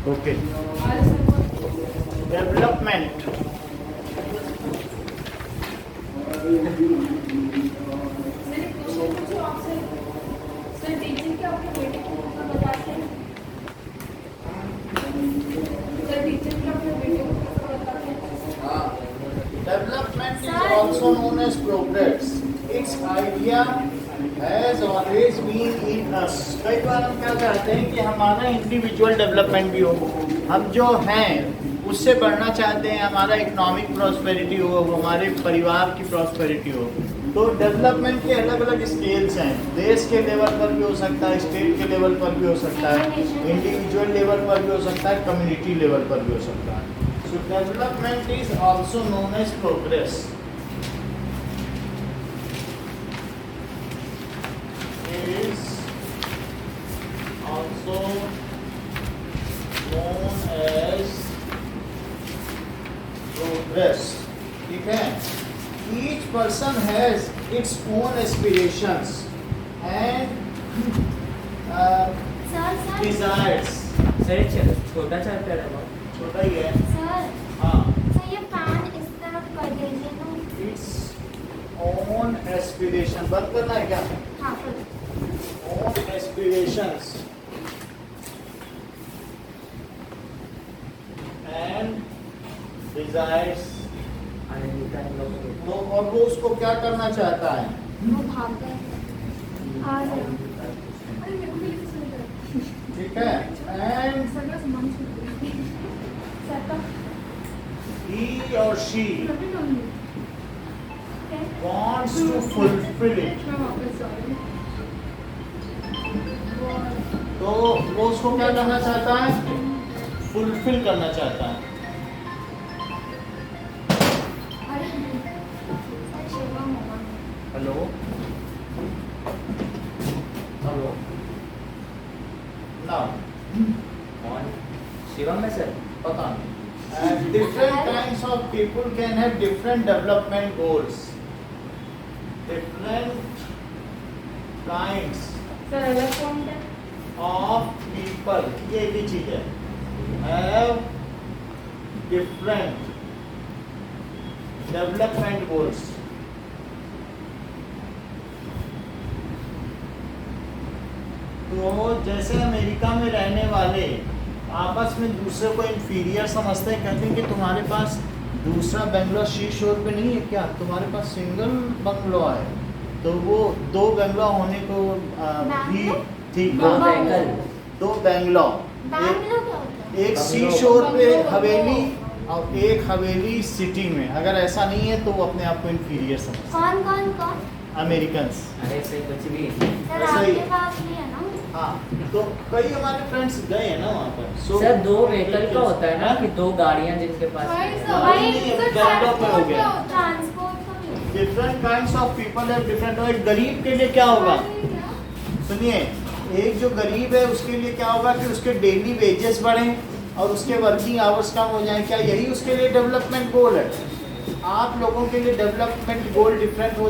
Okay, development. Development is also known as progress. Its idea has always been in us. कई बार हम क्या चाहते हैं कि हमारा इंडिविजुअल डेवलपमेंट भी हो, हम जो हैं उससे बढ़ना चाहते हैं, हमारा इकोनॉमिक प्रॉस्पेरिटी हो, हमारे परिवार की प्रॉस्पेरिटी हो। तो डेवलपमेंट के अलग अलग स्केल्स हैं, देश के लेवल पर भी हो सकता है, स्टेट के लेवल पर भी हो सकता है, इंडिविजुअल लेवल पर भी हो सकता है, कम्युनिटी लेवल पर भी हो सकता है। So development is also known as progress. Is also known as progress. ठीक है? Each person has its own aspirations and desires. Sir छोटा चाहता है, छोटा ही है। सर, हाँ। सर ये फैन इस तरफ कर दीजिए ना। Its own aspiration. बंद करना है क्या? हाँ sir. Own aspirations and desires. तो और वो उसको क्या करना चाहता है? वो भाग गए। आ गए। अरे मेरे को भी सुन रहे। ठीक है? And सर का सामान छूट गया। सर का he or she wants to fulfill it. तो वो उसको क्या करना चाहता है? फुलफिल करना चाहता है। अरे सर शेवा मोहन। हेलो हेलो ना कौन? शिवम है सर। पता नहीं। Different kinds of people can have different development goals. Different kinds sir अलग कौन है? of people, ये भी चीज है, have different development goals. तो जैसे अमेरिका में रहने वाले आपस में दूसरे को इंफीरियर समझते हैं, कहते हैं कि तुम्हारे पास दूसरा बंगलो शी शोर पे नहीं है क्या, तुम्हारे पास सिंगल बंगलो है। तो वो दो बंगलो होने को भी ठीक दो है, बैंगल। दो बंगलो, बैंगलो क्या होता है? एक सी शोर पे हवेली और एक हवेली सिटी में। अगर ऐसा नहीं है तो वो अपने आप को इंफीरियर समझते कौन कौन कौन? हैं अमेरिकन्स। अरे सर कुछ भी। सर ऐसा ही आपके है। पास भी है ना? हाँ, तो कई हमारे फ्रेंड्स गए हैं ना वहाँ पर। सर दो व्हीकल का होता है ना कि दो गाड़ियाँ जिनके पास ट्रांसपोर्ट का भी है। डिफरेंट काइंड्स ऑफ पीपल है, डिफरेंट। एक गरीब के लिए क्या होगा, सुनिए, एक जो गरीब है उसके लिए क्या होगा कि उसके डेली वेजेस बढ़ें और उसके वर्किंग आवर्स कम हो जाएं। क्या यही उसके लिए डेवलपमेंट गोल है? आप लोगों के लिए डेवलपमेंट गोल डिफरेंट हो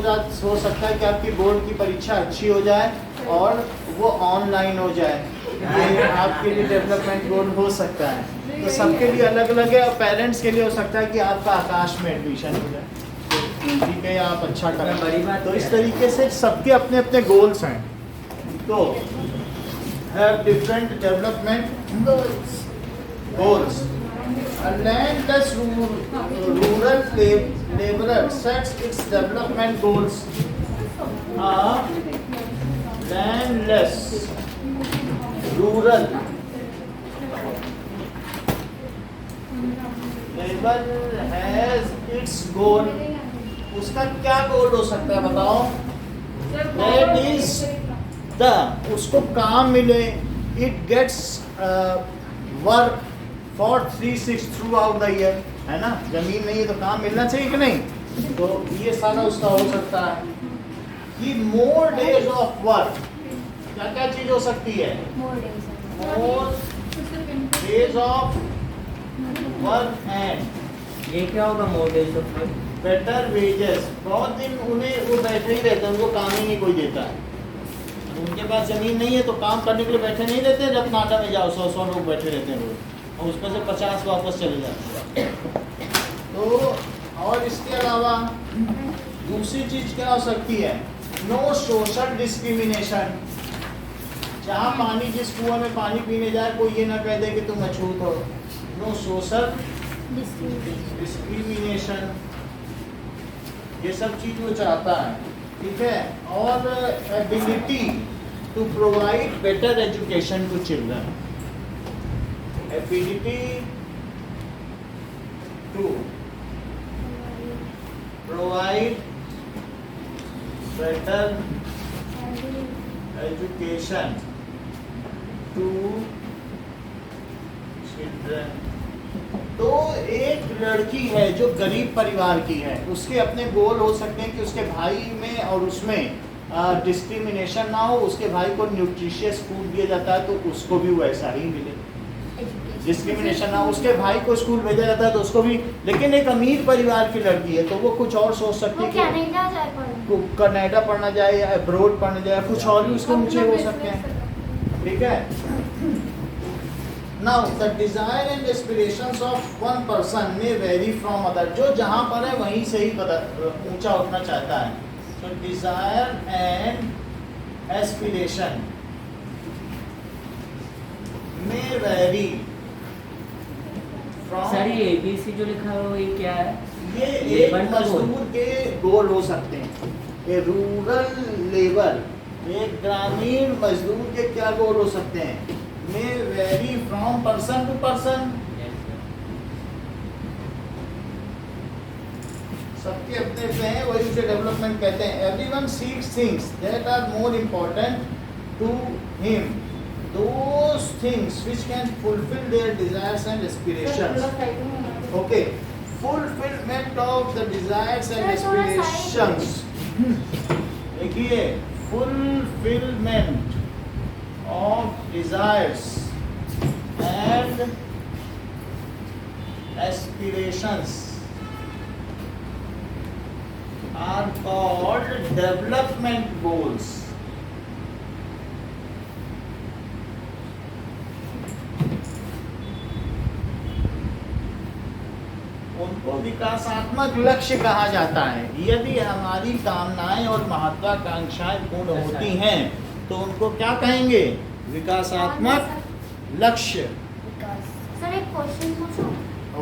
सकता है कि आपकी बोर्ड की परीक्षा अच्छी हो जाए और वो ऑनलाइन हो जाए, ये आपके लिए डेवलपमेंट गोल हो सकता है। तो सबके लिए अलग अलग है, और पेरेंट्स के लिए हो सकता है कि आपका आकाश में एडमिशन हो जाए, ठीक है, आप अच्छा बड़ी करें। बात तो है। इस तरीके से सबके अपने अपने गोल्स हैं। तो have different development goals. A landless rural laborer sets its development goals. A landless rural laborer has its goal. उसका क्या गोल हो सकता है बताओ? That is the उसको काम मिले, it gets work for 3-6 throughout the year, है ना? जमीन नहीं है तो काम मिलना चाहिए कि नहीं? तो ये सारा उसका हो सकता है कि more days of work, क्या क्या चीज हो सकती है? more days of work and ये क्या होगा मोडेल तो फिर? better wages। बहुत दिन उन्हें वो बैठे ही रहते हैं, उनको काम ही नहीं कोई देता है। उनके पास जमीन नहीं है तो काम करने के लिए बैठे नहीं रहते। जब नाटा में जाओ 100 लोग बैठे रहते हैं रोज। और उसमें से 50 वापस चले जाते हैं। तो और इसके अलावा दूसरी चीज क्या हो सकती है, नो सोशल डिस्क्रिमिनेशन। जहाँ पानी, जिस कुआं में पानी पीने जाए कोई ये ना कह दे कि तुम अछूत हो। नो सोशल डिस्क्रिमिनेशन, ये सब चीज वो चाहता है, ठीक है। और ability to provide better education to children, ability to provide better education to children. तो एक लड़की है जो गरीब परिवार की है, उसके अपने गोल हो सकते हैं कि उसके भाई में और उसमें डिस्क्रिमिनेशन ना हो, उसके भाई को न्यूट्रिशियस फूड दिया जाता है तो उसको भी वैसा ही मिले, डिस्क्रिमिनेशन ना हो। उसके भाई को स्कूल भेजा जाता है तो उसको भी। लेकिन एक अमीर परिवार की लड़की है तो वो कुछ और सोच सकती है कि कनाडा पढ़ना जाए या अब्रोड पढ़ने जाए, कुछ और भी उसके नीचे हो सकते हैं, ठीक है। Now the desire and aspirations of one person may vary from other। जो जहाँ पर है वहीं से ही ऊंचा उठना चाहता है। So desire and aspiration may vary from। Sir ये ABC जो लिखा है वो ये क्या है? ये एक लेबर का गोल। मजदूर के गोल हो सकते हैं, ये रूरल लेबर, एक ग्रामीण मजदूर के क्या गोल हो सकते हैं, may vary from person to person। सबके अपने अपने हैं, वही उसे डेवलपमेंट कहते हैं। Everyone seeks things that are more important to him, those things which can fulfill their desires and aspirations। Okay, fulfillment of the desires and aspirations। देखिए, fulfillment of desires and aspirations are called development goals। उनको विकासात्मक लक्ष्य कहा जाता है। यदि हमारी कामनाएं और महत्वाकांक्षाएं पूर्ण होती हैं तो उनको क्या कहेंगे, विकासात्मक लक्ष्य। सर एक क्वेश्चन पूछूं?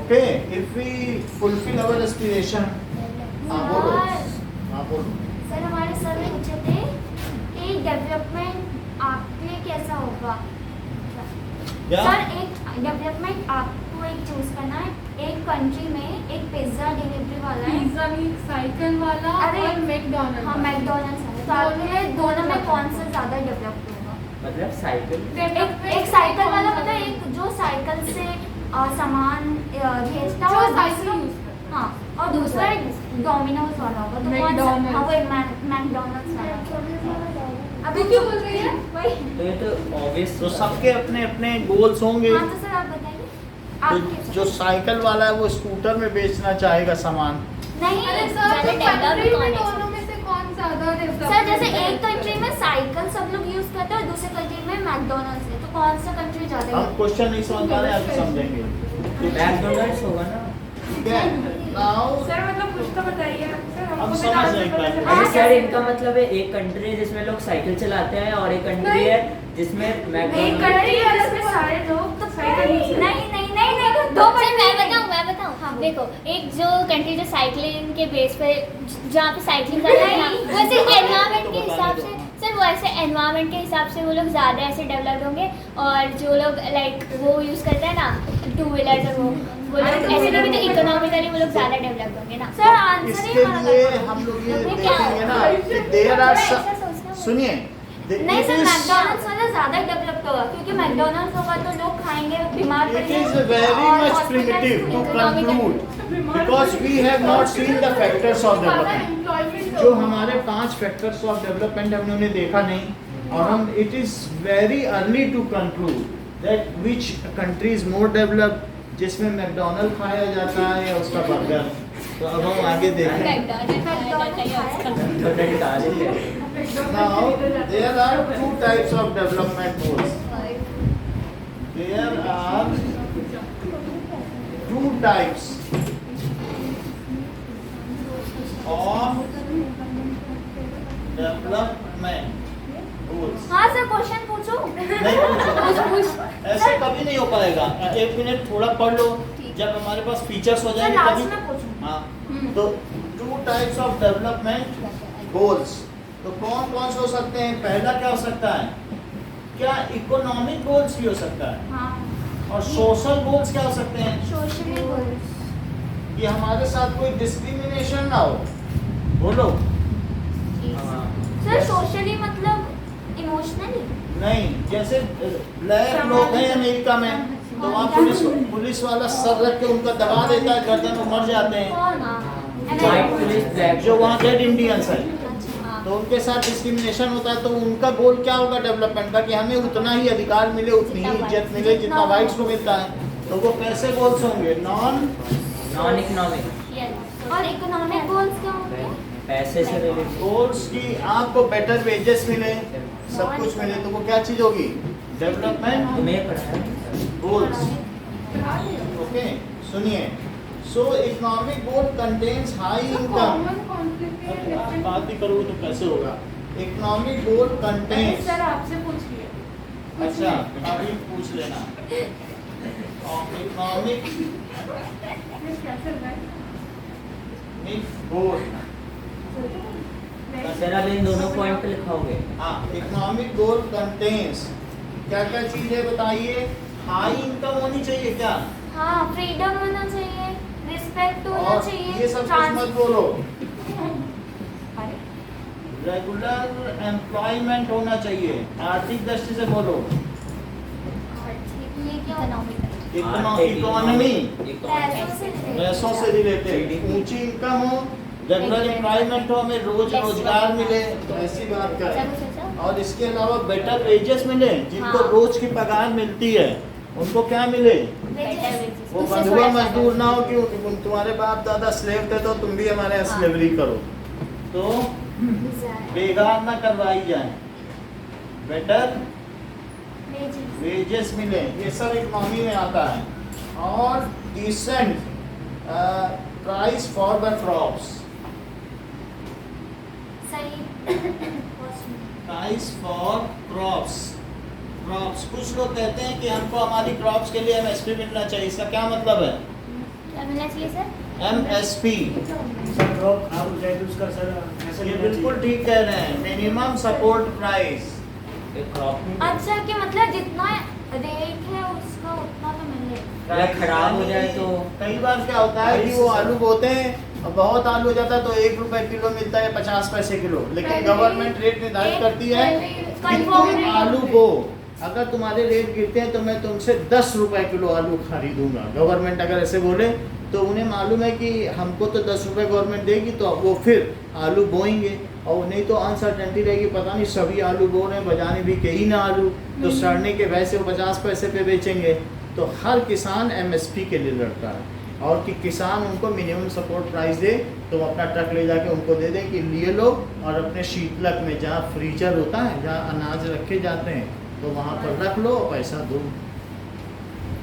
Okay, if we fulfil our aspiration. हाँ बोलो, हाँ बोलो। सर हमारे सर ने पूछे थे कि डेवलपमेंट आपके लिए कैसा होगा। क्या? सर एक डेवलपमेंट आपको एक चूज करना है, एक कंट्री में एक पिज्जा डिलीवरी वाला है, पिज्जा नहीं, साइकिल वाला और मैकडॉनल्ड्स। हाँ मैकडॉनल्ड्स है, तो आपके लिए दोनों में कौन सा ज्यादा डेवलप होगा? मतलब साइकिल, एक साइकिल वाला मतलब एक जो साइकिल से सामान भेजता जो है, साइकिल यूज करता हाँ, और दूसरा डोमिनोज वाला होगा। तो कौन सा? हाँ वो मैकडॉनल्ड्स वाला। अभी क्यों बोल रही है? वही। तो ये तो ऑब्वियस। तो सबके अपने अपने गोल्स होंगे। हाँ तो सर आप बताइए तो जो साइकिल वाला है वो स्कूटर में बेचना चाहेगा सामान। नहीं अरे सर, तो कंट्री में दोनों में से कौन ज्यादा डेवलप? सर जैसे एक कंट्री में साइकिल सब लोग यूज करते हैं और दूसरे कंट्री में मैकडॉनल्ड्स है, तो कौन सा कंट्री ज्यादा हम क्वेश्चन नहीं समझ पा रहे हैं, अभी समझेंगे। मैकडॉनल्ड्स होगा ना? ठीक है, नाउ सर मतलब कुछ तो बताइए सर, हम हमको भी समझ डाल नहीं के पा पता रहे। चला। अरे सर इनका मतलब है एक कंट्री है जिसमें लोग साइकिल चलाते हैं और एक कंट्री है जिसमें एक मैकडॉनल्ड्स। कंट्री है जिसमें सारे लोग तो साइकिल नहीं दो मैं बताऊं हाँ, देखो, एक जो कंट्री जो साइकिलिंग के बेस पे जहाँ पे साइकिलिंग करते हैं ना, वैसे एनवायरनमेंट के हिसाब से सर, वो ऐसे एनवायरनमेंट के हिसाब से वो लोग ज़्यादा ऐसे डेवलप होंगे। और जो लोग लाइक वो यूज़ करते हैं ना टू व्हीलर्स और वो लोग ऐसे लोग तो इकोनॉमिकली वो लोग ज़्यादा डेवलप होंगे ना। सर आंसर इसके लिए हम लोग ये देखेंगे ना कि देयर आर, सुनिए, नहीं सर, मैकडॉनल्ड्स वाला ज्यादा डेवलप होगा क्योंकि मैकडॉनल्ड्स होगा तो लोग खाएंगे, बीमार it पड़ेंगे। is very much primitive to conclude because we have not seen the factors of development। जो हमारे 5 factors of development हमने उन्हें देखा नहीं, और हम it is very early to conclude that which country is more developed, जिसमें मैकडॉनल्ड खाया जाता है या उसका बर्गर। तो अब हम आगे देखें। Now there are 2 types of development goals। There are two types of development goals. हाँ सर क्वेश्चन पूछो। नहीं पूछो, ऐसे कभी नहीं हो पाएगा। एक मिनट थोड़ा पढ़ लो, जब हमारे पास फीचर्स हो सर जाएंगे लास्ट तभी। में पूछो। हाँ, तो two types of development goals, तो कौन कौन से हो सकते हैं? पहला क्या हो सकता है? क्या इकोनॉमिक गोल्स भी हो सकता है, हाँ और सोशल गोल्स क्या हो सकते हैं? Social goals. कि हमारे साथ कोई डिस्क्रिमिनेशन ना हो। बोलो। सर सोशली मतलब इमोशनली? नहीं, जैसे ब्लैक लोग हैं अमेरिका में, तो वहाँ पुलिस वाला सर रख के उनका दबा देता है, गर्दन में मर जाते हैं। कौन? व्हाइट पुलिस ब्लैक जो वहाँ डेड इंडियंस है, अच्छा। तो उनके साथ डिस्क्रिमिनेशन होता है। तो उनका गोल क्या होगा डेवलपमेंट का? कि हमें उतना ही अधिकार मिले, उतनी ही इज्जत मिले जितना वाइट्स को मिलता है। तो वो कैसे गोल्स होंगे? नॉन इकोनॉमिक, और इकोनॉमिक गोल्स क्या होंगे? पैसे से रिलेटेड। गोल्स की आपको बेटर वेजेस मिले, सब कुछ मिले, तो वो क्या चीज होगी? डेवलपमेंट तुम्हें पढ़ा है? गोल्स। ओके, सुनिए। सो economic goal contains high income. आप बात ही करोगे तो कैसे होगा? इकोनॉमिक गोल कंटेन्स, सर आपसे पूछ लिया। अच्छा अभी पूछ लेना। इकोनॉमिक क्या चल रहा है? गोल, सर अब इन दोनों पॉइंट पे लिखाओगे। हाँ, इकोनॉमिक गोल कंटेन्स क्या क्या चीज है बताइए? हाई इनकम होनी चाहिए क्या? हाँ, फ्रीडम होना चाहिए, रिस्पेक्ट होना और चाहिए, ये सब कुछ मत बोलो। अरे, रेगुलर एम्प्लॉयमेंट होना चाहिए, आर्थिक दृष्टि से बोलो। ये क्या इकोनॉमिक? इकोनॉमी, पैसों से पैसों से रिलेटेड, ऊंची इनकम हो, रेगुलर एम्प्लॉयमेंट हो, हमें रोजगार मिले, तो ऐसी बात करें। और इसके अलावा बेटर वेजेस मिले, जिनको हाँ। रोज की पगार मिलती है उनको क्या मिले? वो बंधुआ मजदूर ना हो कि तुम्हारे बाप दादा स्लेव थे तो तुम भी हमारे यहाँ हाँ। स्लेवरी करो, तो बेगार ना करवाई जाए, बेटर वेजेस मिले, ये सब इकोनॉमी में आता है। और decent price for the crops, सही। Price for crops. कुछ लोग कहते हैं कि हमको हमारी क्रॉप्स के लिए एमएसपी मिलना चाहिए, इसका क्या मतलब है? क्या मिलना चाहिए सर? एमएसपी, ये बिल्कुल ठीक कह रहे हैं, मिनिमम सपोर्ट प्राइस। अच्छा, कि मतलब जितना रेट है उसका उतना तो मिले। अगर खराब हो जाए तो कई बार क्या होता है कि वो आलू बोते हैं और बहुत आलू हो जाता है तो 1 रुपए किलो मिलता है, 50 पैसे किलो, लेकिन गवर्नमेंट रेट निर्धारित करती है कि तुम आलू बो, अगर तुम्हारे रेट गिरते हैं तो मैं तुमसे 10 रुपए किलो आलू खरीदूंगा। गवर्नमेंट अगर ऐसे बोले तो उन्हें मालूम है कि हमको तो 10 रुपए गवर्नमेंट देगी, तो वो फिर आलू बोएंगे, और नहीं तो अनसर्टेनिटी रहेगी, पता नहीं सभी आलू बो रहे हैं, बजाने भी के ही ना आलू, तो सड़ने के वैसे वो 50 पैसे पे बेचेंगे। तो हर किसान एमएसपी के लिए लड़ता है, और कि किसान उनको मिनिमम सपोर्ट प्राइस दे, तो अपना ट्रक ले जाके उनको दे दें कि लिए लो, और अपने शीतलक में जहाँ फ्रीजर होता है, जहाँ अनाज रखे जाते हैं, तो वहाँ पर रख लो और पैसा दो।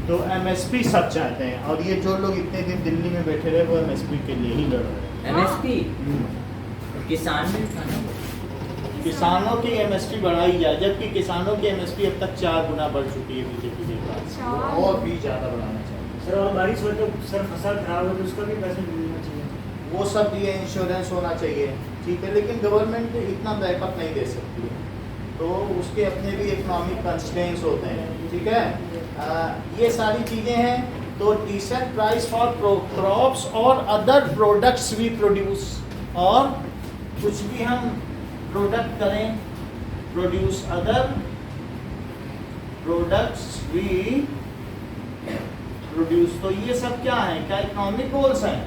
तो एमएसपी सब चाहते हैं, और ये जो लोग इतने दिन दिल्ली में बैठे रहे वो एमएसपी के लिए ही लड़ रहे हैं। एमएसपी किसान भी था ना? किसानों की एमएसपी बढ़ाई जाए, जबकि किसानों की एमएसपी अब तक 4 गुना बढ़ चुकी है बीजेपी के पास, और भी ज़्यादा बढ़ाना चाहिए। सर और बारिश हो तो सर फसल खराब हो तो उसका भी पैसे मिलना चाहिए। वो सब भी है, इंश्योरेंस होना चाहिए, ठीक है, लेकिन गवर्नमेंट इतना बैकअप नहीं दे सकती है, तो उसके अपने भी इकोनॉमिक कंस्ट्रेंट्स होते हैं, ठीक है। ये सारी चीज़ें हैं। तो डिसेंट प्राइस फॉर क्रॉप्स और अदर प्रोडक्ट्स वी प्रोड्यूस, और कुछ भी हम प्रोडक्ट करें, produce other products we produce, तो ये सब क्या है? क्या इकोनॉमिक गोल्स हैं?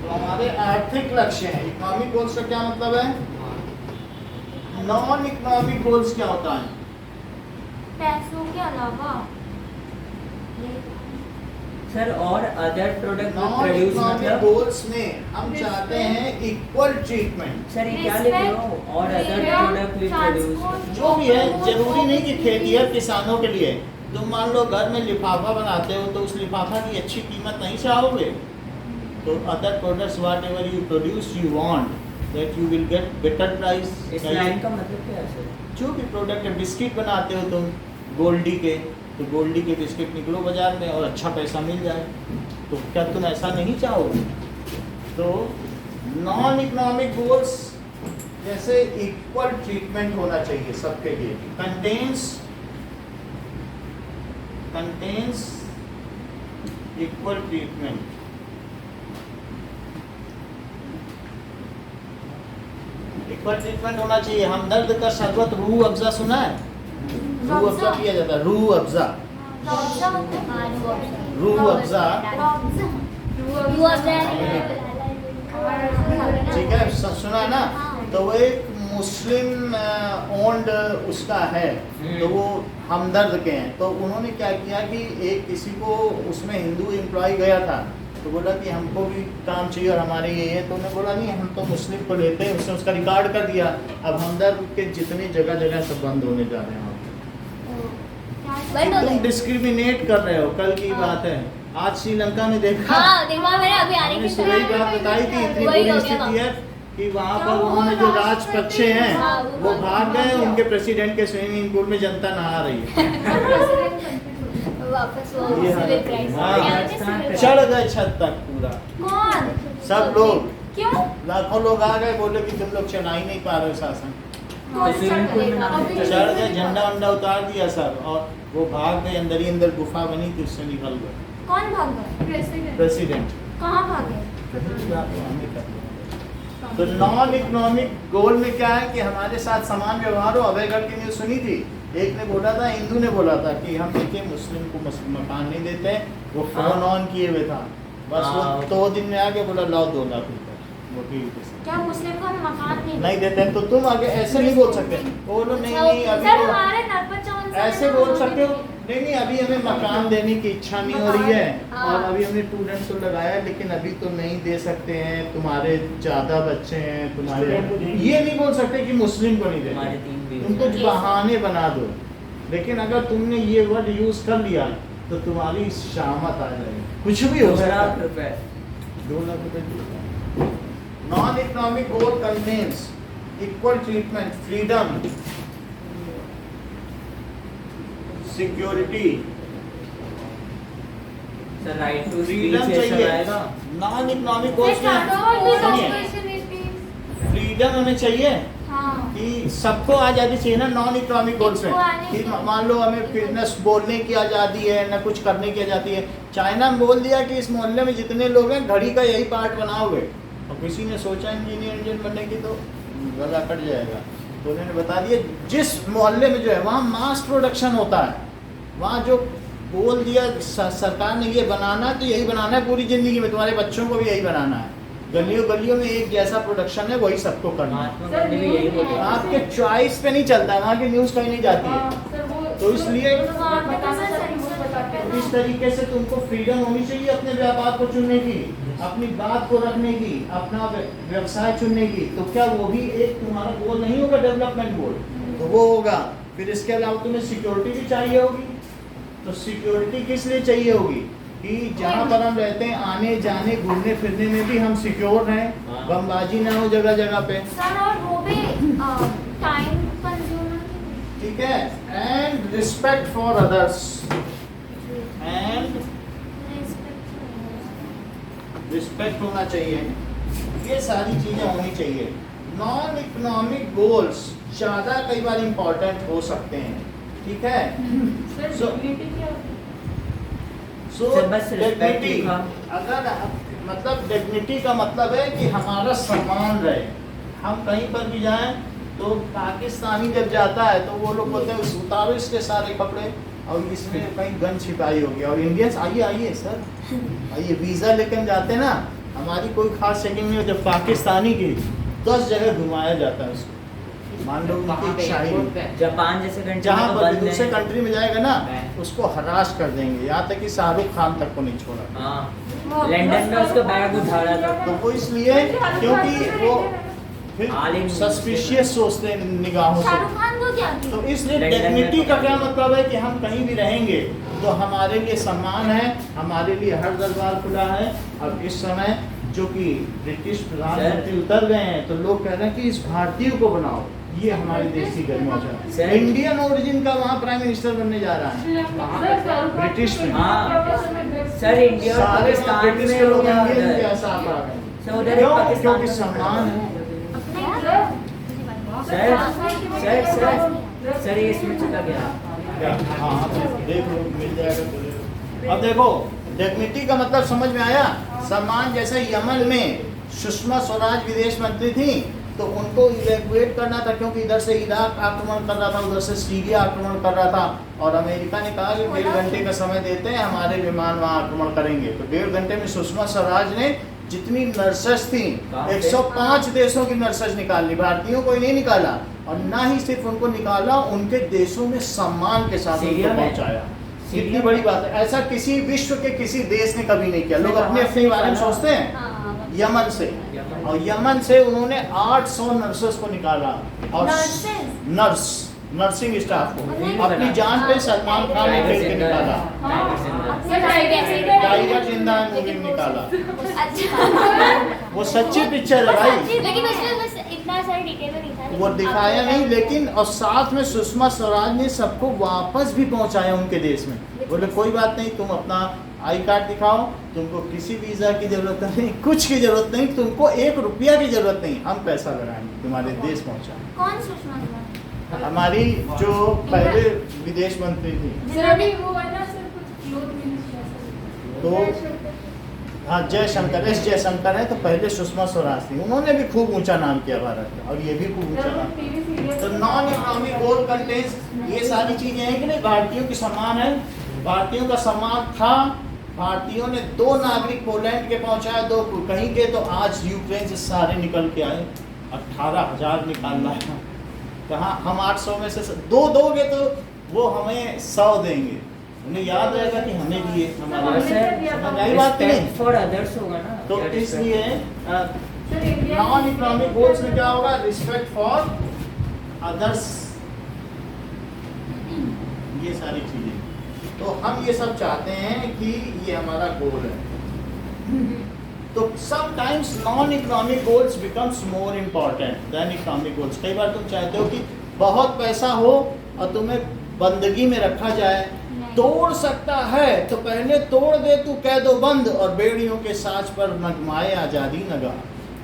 तो हमारे आर्थिक लक्ष्य हैं। इकोनॉमिक गोल्स का क्या मतलब है? नॉन इकोनॉमिक गोल्स क्या होता है? पैसों के अलावा सर और other product non produce economic मतलब? गोल्स में हम चाहते हैं इक्वल ट्रीटमेंट। सर ये क्या लिख रहे हो? और अदर प्रोडक्ट वी प्रोड्यूस, जो भी है, जरूरी नहीं कि खेती है किसानों के लिए, तुम मान लो घर में लिफाफा बनाते हो तो उस लिफाफा की अच्छी कीमत नहीं चाहोगे, तो other products what ever you produce you want that you will get better price. इस लाइन का मतलब क्या है सर? जो भी प्रोडक्ट है, बिस्किट बनाते हो तुम गोल्डी के, तो गोल्डी के बिस्किट निकलो बाजार में और अच्छा पैसा मिल जाए, तो क्या तुम ऐसा नहीं चाहोगे? तो नॉन इकोनॉमिक गोल्स जैसे इक्वल ट्रीटमेंट होना चाहिए सबके लिए, contains equal treatment. Equal treatment होना चाहिए। हमदर्द का शरबत रूह अफ़ज़ा सुना है? रूह अफ़ज़ा पिया जाता है, रूह अफ़ज़ा, रूह अफ़ज़ा, ठीक है, सुना है ना? तो वो एक मुस्लिम ओन्ड उसका है, तो वो हमदर्द के हैं। तो उन्होंने क्या किया कि एक किसी को उसमें हिंदू एम्प्लॉय गया था, तो बोला कि हमको भी काम चाहिए और हमारे ये है, तो उन्होंने बोला नहीं हम तो मुस्लिम को लेते हैं, उसने उसका रिकॉर्ड कर दिया। अब हमदर्द के जितनी जगह जगह सब बंद होने जा रहे हैं। तुम डिस्क्रिमिनेट कर रहे हो, कल की बात है, आज श्रीलंका में देखा, मैंने अभी आने हमने की सुबह ही बात बताई थी, इतनी बुरी स्थिति है कि वहाँ पर उन्होंने जो राजपक्षे हैं वो भाग गए, उनके प्रेसिडेंट के स्विमिंग पूल में जनता नहा रही है। वापस वो ये सिविल हालत क्राइसिस। है। हाँ, चढ़ गए छत तक पूरा, कौन? सब लोग, क्यों? लाखों लोग आ गए, बोले कि तुम लोग चला ही नहीं पा रहे हो शासन। कौन स्विमिंग पूल में चढ़ गए? चढ़ गए, झंडा वंडा उतार दिया सब, और वो भाग गए, अंदर ही अंदर गुफा बनी थी उससे निकल गए कौन भाग गए? प्रेसिडेंट। कहाँ भागे? तो नॉन इकोनॉमिक गोल में क्या है कि हमारे साथ समान व्यवहार हो। अभयगढ़ की न्यूज़ सुनी थी, एक ने बोला था, हिंदू ने बोला था कि हम देखिए मुस्लिम को मकान नहीं देते हैं, वो फोन ऑन किए हुए था, बस वो 2 दिन में आके बोला लाओ 2 लाख रुपए वकील के साथ। क्या मुस्लिम को हम मकान नहीं देते हैं, तो तुम आगे ऐसे नहीं बोल सकते, बोलो नहीं नहीं अभी सर तो हमारे नरपचौन से ऐसे बोल सकते हो, नहीं नहीं अभी हमें मकान देने की इच्छा नहीं हो रही है, हाँ। और अभी हमने स्टूडेंट्स को लगाया है, लेकिन अभी तो नहीं दे सकते हैं, तुम्हारे ज्यादा बच्चे हैं, तुम्हारे ये नहीं बोल सकते कि मुस्लिम को नहीं हमारे देते, 3 भी तुम कुछ बहाने बना दो। लेकिन अगर तुमने ये वर्ड यूज कर लिया तो तुम्हारी शामत आ जाएगी, कुछ भी हो 2 सकता लाख है। रुपए 2 लाख रुपए। Non economic goal contains equal treatment, freedom, security, sir right to freedom speech चाहिए। आएगा। नॉन इकोनॉमिक गोल्स में फ्रीडम हमें चाहिए हाँ। कि सबको आज़ादी चाहिए ना। नॉन इकोनॉमिक गोल्स में सबको आने कि चाहिए। मान लो हमें बिजनेस बोलने की आज़ादी है, ना कुछ करने की आज़ादी है। चाइना में बोल दिया कि इस मोहल्ले में जितने लोग हैं घड़ी का यही पार्ट बनाओगे, और किसी ने सोचा इंजीनियर बनने की तो गला कट जाएगा, तो उन्होंने बता दिया जिस मोहल्ले में जो है वहाँ मास प्रोडक्शन होता है, वहाँ जो बोल दिया सरकार ने ये बनाना तो यही बनाना है पूरी ज़िंदगी में, तुम्हारे बच्चों को भी यही बनाना है, गलियों गलियों में एक जैसा प्रोडक्शन है वही सबको करना है। महात्मा गांधी भी यही बोले। आपके चॉइस पे नहीं चलता, वहाँ की न्यूज़ कहीं नहीं जाती है, तो इसलिए इस तरीके से तुमको फ्रीडम होनी चाहिए अपने व्यापार को चुनने की, अपनी बात को रखने की, अपना व्यवसाय चुनने की। तो क्या वो भी एक तुम्हारा गोल नहीं होगा, डेवलपमेंट गोल? तो वो होगा। फिर इसके अलावा तुम्हें सिक्योरिटी भी चाहिए होगी। तो सिक्योरिटी किस लिए चाहिए होगी कि जहाँ पर हम रहते हैं आने जाने घूमने फिरने में भी हम सिक्योर रहें, बमबाजी ना हो जगह जगह पे, सर और वो भी टाइम कंज्यूमर, ठीक है। And respect for others, and respect होना चाहिए, ये सारी चीजें होनी चाहिए। नॉन इकोनॉमिक गोल्स ज़्यादा कई बार इम्पोर्टेंट हो सकते हैं, ठीक है। सो सर, बस respect डिग्निटी, लिखा। अगर मतलब डिग्निटी का मतलब है कि हमारा सम्मान रहे, हम कहीं पर भी जाएं तो पाकिस्तानी जब जाता है तो वो लोग बोलते हैं उतारो इसके सारे कपड़े और इसमें कहीं गन छिपाई होगी, और इंडियंस आइए आइए सर आइए वीज़ा लेकर हम जाते हैं ना, हमारी कोई खास चेकिंग नहीं होती, पाकिस्तानी की 10 जगह घुमाया जाता है उसको। मान लो उनकी शाही जापान जैसे कंट्री जहाँ में तो पर बंद दूसरे है। कंट्री में जाएगा ना मैं- उसको हरास कर देंगे, यहाँ तक कि शाहरुख खान तक को नहीं छोड़ा। हाँ, लंदन में उसका बैग उठाया था। तो वो इसलिए क्योंकि वो फिर आलिम सस्पिशियस सोचते हैं निगाहों से। शाहरुख खान को क्या थी? तो इसलिए लंदन में डिग्निटी का पकड़ क्या लिया। मतलब है कि हम कहीं भी रहेंगे तो हमारे लिए सम्मान है, हमारे लिए हर दरबार खुला है। अब इस समय जो कि ब्रिटिश प्रधानमंत्री उतर गए हैं तो लोग कह रहे हैं कि इस भारतीय को बनाओ, ये हमारे देश की गरिमा है। सर। इंडियन ओरिजिन का वहाँ प्राइम मिनिस्टर बनने जा रहा है ब्रिटिश में। हाँ सर, इंडिया और सारे पाकिस्तान ब्रिटिश में के हो लोग गया इंडियन के उधर। ऐसा आप आ गए। सर उधर एक क्यों? पाकिस्तान क्योंकि का सम्मान है। सर सर सर सर ये इसमें चला गया। क्या? हाँ देख लो, मिल जाएगा। अब देखो डिग्निटी का मतलब समझ में आया। सम्मान, जैसे यमन में सुषमा स्वराज विदेश मंत्री थी तो उनको इवैक्यूएट करना था क्योंकि इधर से इराक आक्रमण कर रहा था, उधर से सीरिया आक्रमण कर रहा था और अमेरिका ने कहा कि 1.5 घंटे का समय देते हैं, हमारे विमान वहाँ आक्रमण करेंगे। तो 1.5 घंटे में सुषमा स्वराज ने जितनी नर्सेस थी 105 देशों की नर्सेस निकाली, भारतीयों को ही नहीं निकाला और ना ही सिर्फ उनको निकाला, उनके देशों में सम्मान के साथ उनको सीरिया में? पहुंचाया। सीरिया कितनी में? बड़ी बात है, ऐसा किसी विश्व के किसी देश ने कभी नहीं किया। लोग अपने अपने बारे में सोचते हैं। यमन से, और यमन से उन्होंने 800 नर्सेस को निकाला और नर्स नर्सिंग स्टाफ को अपनी जान पे सलमान खान ने खेल के निकाला। टाइगर जिंदा है मूवी में निकाला, अच्छा वो सच्ची पिक्चर है भाई। लेकिन उसमें बस इतना सारा डिटेल में नहीं था। वो दिखाया नहीं, लेकिन और साथ में सुषमा स्वराज ने सबको वापस भी पहुंचाया उनके देश में। बोले कोई बात नहीं, तुम अपना आई कार्ड दिखाओ, तुमको किसी वीजा की जरूरत नहीं, कुछ की जरूरत नहीं, तुमको 1 रुपया की जरूरत नहीं, हम पैसा लगाएंगे तुम्हारे देश पहुंचा। कौन सुषमा स्वराज? हमारी जो पहले विदेश मंत्री थी, तो हाँ जयशंकर, एस जयशंकर है, तो पहले सुषमा स्वराज थी, उन्होंने भी खूब ऊंचा नाम किया भारत का और ये भी खूब ऊंचा नाम। तो नॉन इकोनॉमिक गोल कंटेंट्स, ये सारी चीजें हैं कि नहीं, भारतीयों की सम्मान है, भारतीयों का सम्मान था। भारतीयों ने 2 नागरिक पोलैंड के पहुंचाए, 2 कहीं के, तो आज यूक्रेन से सारे निकल के आए। 18,000 निकालना है, कहाँ हम 800 में से 2 दोगे तो वो हमें 100 देंगे, उन्हें याद रहेगा कि हमें दिए हमारे। समझ आई बात कि नहीं? फॉर अदर्स होगा ना। तो क्या respect? इसलिए नॉन इकोनॉमिक गोल्स में क्या होगा, रिस्पेक्ट फॉर अदर्स, ये सारी चीजें। तो हम ये सब चाहते हैं कि ये हमारा गोल है। तो sometimes non economic goals becomes more important then economic goals. कई बार तुम चाहते हो कि बहुत पैसा हो और तुम्हें बंदगी में रखा जाए, तोड़ सकता है तो पहले तोड़ दे, तू कह दो बंद और बेड़ियों के साज पर नगमाए आज़ादी नगा।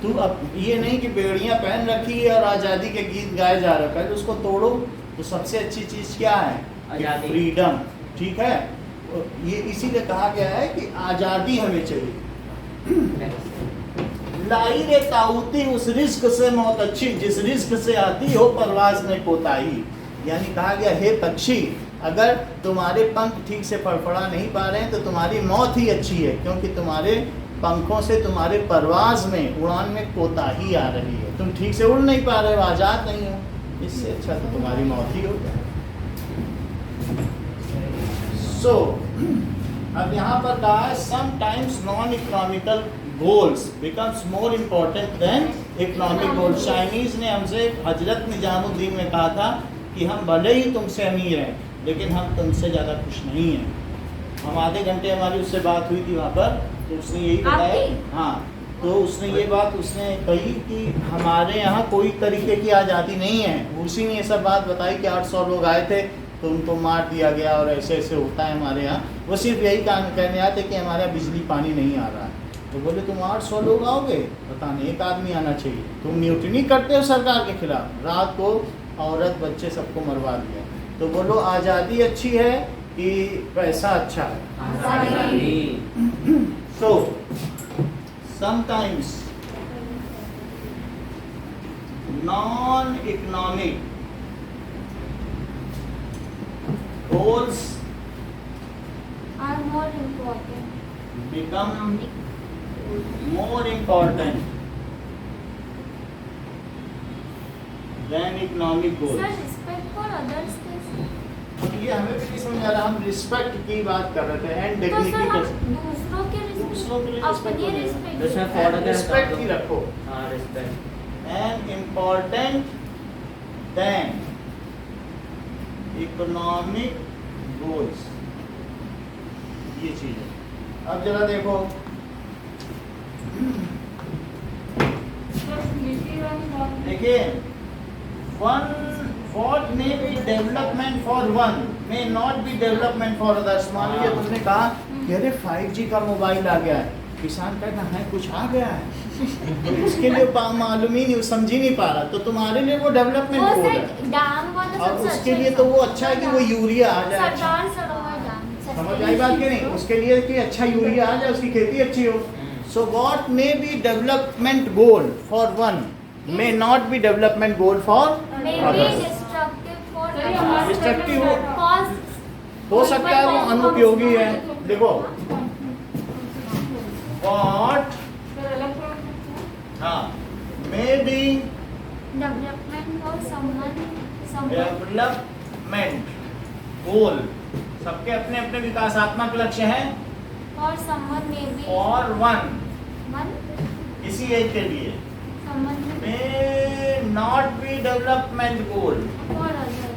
तू अब ये नहीं कि बेड़ियां पहन रखी है और आज़ादी के गीत गाए जा रहे, पहले उसको तोड़ो। तो सबसे अच्छी चीज़ क्या है, आज़ादी। फ्रीडम, ठीक है। ये इसीलिए कहा गया है कि आज़ादी हमें चाहिए। लाई रे ताऊती उस रिस्क से मौत अच्छी, जिस रिस्क से आती हो परवाज में कोताही। यानी कहा गया, हे पक्षी, अगर तुम्हारे पंख ठीक से फड़फड़ा नहीं पा रहे हैं तो तुम्हारी मौत ही अच्छी है, क्योंकि तुम्हारे पंखों से तुम्हारे परवाज में, उड़ान में कोताही आ रही है, तुम ठीक से उड़ नहीं पा रहे हो, आज़ाद नहीं हो। इससे अच्छा तो तुम्हारी मौत ही हो जाए। सो अब यहाँ पर कहा है, sometimes non economical goals becomes more important then economic goals. Chinese ने हमसे हजरत निजामुद्दीन में कहा था कि हम भले ही तुमसे अमीर हैं लेकिन हम तुमसे ज़्यादा खुश नहीं हैं। हम आधे घंटे हमारी उससे बात हुई थी वहाँ पर, तो उसने यही बताया, हाँ, तो उसने ये बात उसने कही कि हमारे यहाँ कोई तरीके की आज़ादी नहीं है। उसी ने ये सब बात बताई कि 800 लोग आए थे तो उनको मार दिया गया और ऐसे ऐसे होता है हमारे यहाँ। वो सिर्फ यही कहने आते कि हमारे यहाँ बिजली पानी नहीं आ रहा है। तो बोले तुम 800 लोग आओगे, पता नहीं, एक आदमी आना चाहिए। तुम म्यूटिनी करते हो सरकार के खिलाफ, रात को औरत बच्चे सबको मरवा दिया। तो बोलो आज़ादी अच्छी है कि पैसा अच्छा है? So sometimes non economic goals are more important. become more important than economic goals. Sir, respect for others कैसे? ये हमें भी नहीं समझ आ रहा, हम रिस्पेक्ट की बात कर रहे थे एंड तो सर डिग्निटी हम का। दूसरों के दूसरों के लिए अपनी respect रिस्पेक्ट दूसरा for others रिस्पेक्ट ही रखो। हाँ, respect। And important then economic goals, ये चीज है। अब जरा देखो, देखिए, what may be development for one may not be development for others। मान लीजिए तुमने कहा कि अरे 5G का मोबाइल आ गया है, किसान कहता है कुछ आ गया है, तो इसके लिए मालूम ही नहीं, समझ ही नहीं पा रहा, तो तुम्हारे लिए वो डेवलपमेंट वो गोल है। सर डैम वाला और सबसे उसके अच्छा लिए तो वो अच्छा है कि वो यूरिया आ जाए, अच्छा। सरदार सरोवर डैम समझ आई बात कि नहीं? उसके लिए कि अच्छा यूरिया आ जाए, उसकी खेती अच्छी हो। So what may be development goal for one may not be development goal for may be others. Destructive for destructive cause हो सकता है, वो अनुपयोगी है। देखो व्हाट हाँ may be development for someone development goal, सबके अपने अपने विकासात्मक लक्ष्य हैं। और समवन मे बी और वन वन किसी एक के लिए someone may not be development goal for other.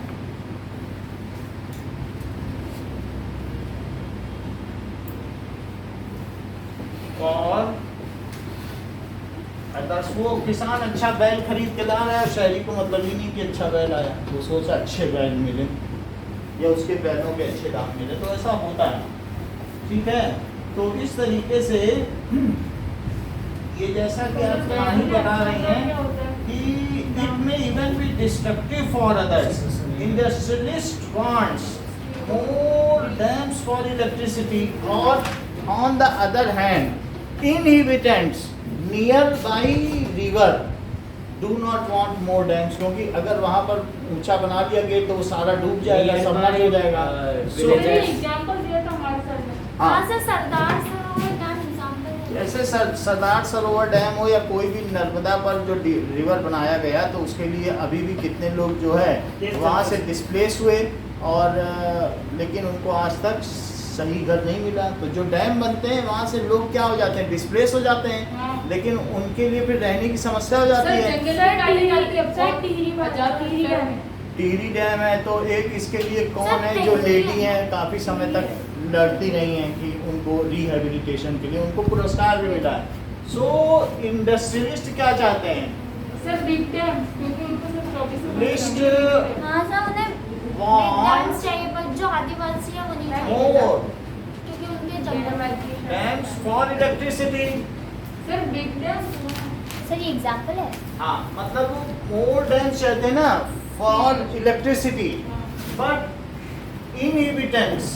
और अदर्स। वो किसान अच्छा बैल खरीद के ला रहा है, शहरी को मतलब ही नहीं कि अच्छा बैल आया, वो सोचा अच्छे बैल मिले या उसके बैलों के अच्छे दाम मिले, तो ऐसा होता है, ठीक है। तो इस तरीके से ये जैसा कि आप कहानी बता रही हैं कि it may even be destructive for others. Industrialist wants more dams for electricity, और on the other hand inhabitants nearby river do not want more dams, क्योंकि अगर वहाँ पर ऊंचा बना दिया गया तो वो सारा डूब जाएगा, सबमर्ज हो जाएगा। एग्जांपल दिया था हमारे सर ने। हाँ sir, Sardar Sarovar dam example है। जैसे सरदार सरोवर डैम हो या कोई भी नर्मदा पर जो रिवर बनाया गया, तो उसके लिए अभी भी कितने लोग जो है वहाँ से डिस्प्लेस हुए, और लेकिन उनको आज तक सही घर नहीं मिला। तो जो डैम बनते हैं वहाँ से लोग क्या हो जाते हैं, डिस्प्लेस हो जाते हैं, लेकिन उनके लिए फिर रहने की समस्या हो जाती है। टिहरी डैम है, तो एक इसके लिए कौन है जो लेडी हैं, काफ़ी समय तक लड़ती रही हैं कि उनको रिहेबिलिटेशन के लिए उनको पुरस्कार भी मिला है। सो इंडस्ट्रियलिस्ट क्या चाहते हैं, सर बिग डैम, क्योंकि उनको सिर्फ 24 लिस्ट हाँ सर, उन्हें Want डैम्स चाहिए, पर जो आदिवासी है वो नहीं चाहिए मोर क्योंकि उनके जंगल dams for electricity. Sir big dam. Sir ये एग्जांपल है। हाँ, मतलब वो मोर डैम्स चाहते हैं ना for electricity, but inhabitants.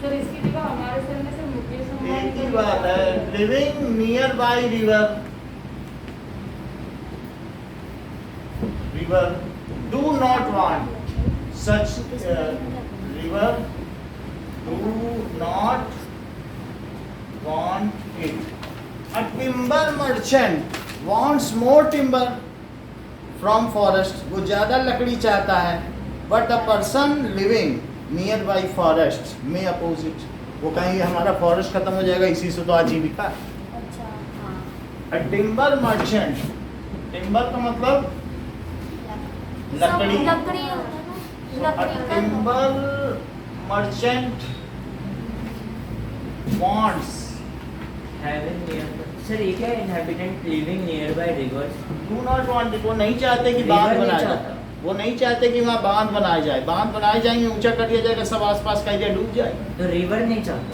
Sir इसकी जगह हमारे सर ने सर मुकेश एक ही बात है, living near by river do not want such river, do not want it. A timber merchant wants more timber from forest, वो ज़्यादा लकड़ी चाहता है, but a person living near by forest may oppose it। वो कहेंगे हमारा forest खत्म हो जाएगा, इसी से तो आजीविका। अच्छा हाँ। A timber merchant, timber का मतलब लकड़ी, लकड़ी होता है ना, लकड़ी का timber merchant wants having near, sir ये क्या है, inhabitant living nearby rivers, do not want it। वो नहीं चाहते कि River बांध नहीं बनाया चाहता। जाए, वो नहीं चाहते कि वहाँ बांध बनाए जाए, बांध बनाए जाएंगे, ऊंचा कर दिया जाएगा, सब आसपास का एरिया डूब जाएगा। तो रिवर नहीं चाहता।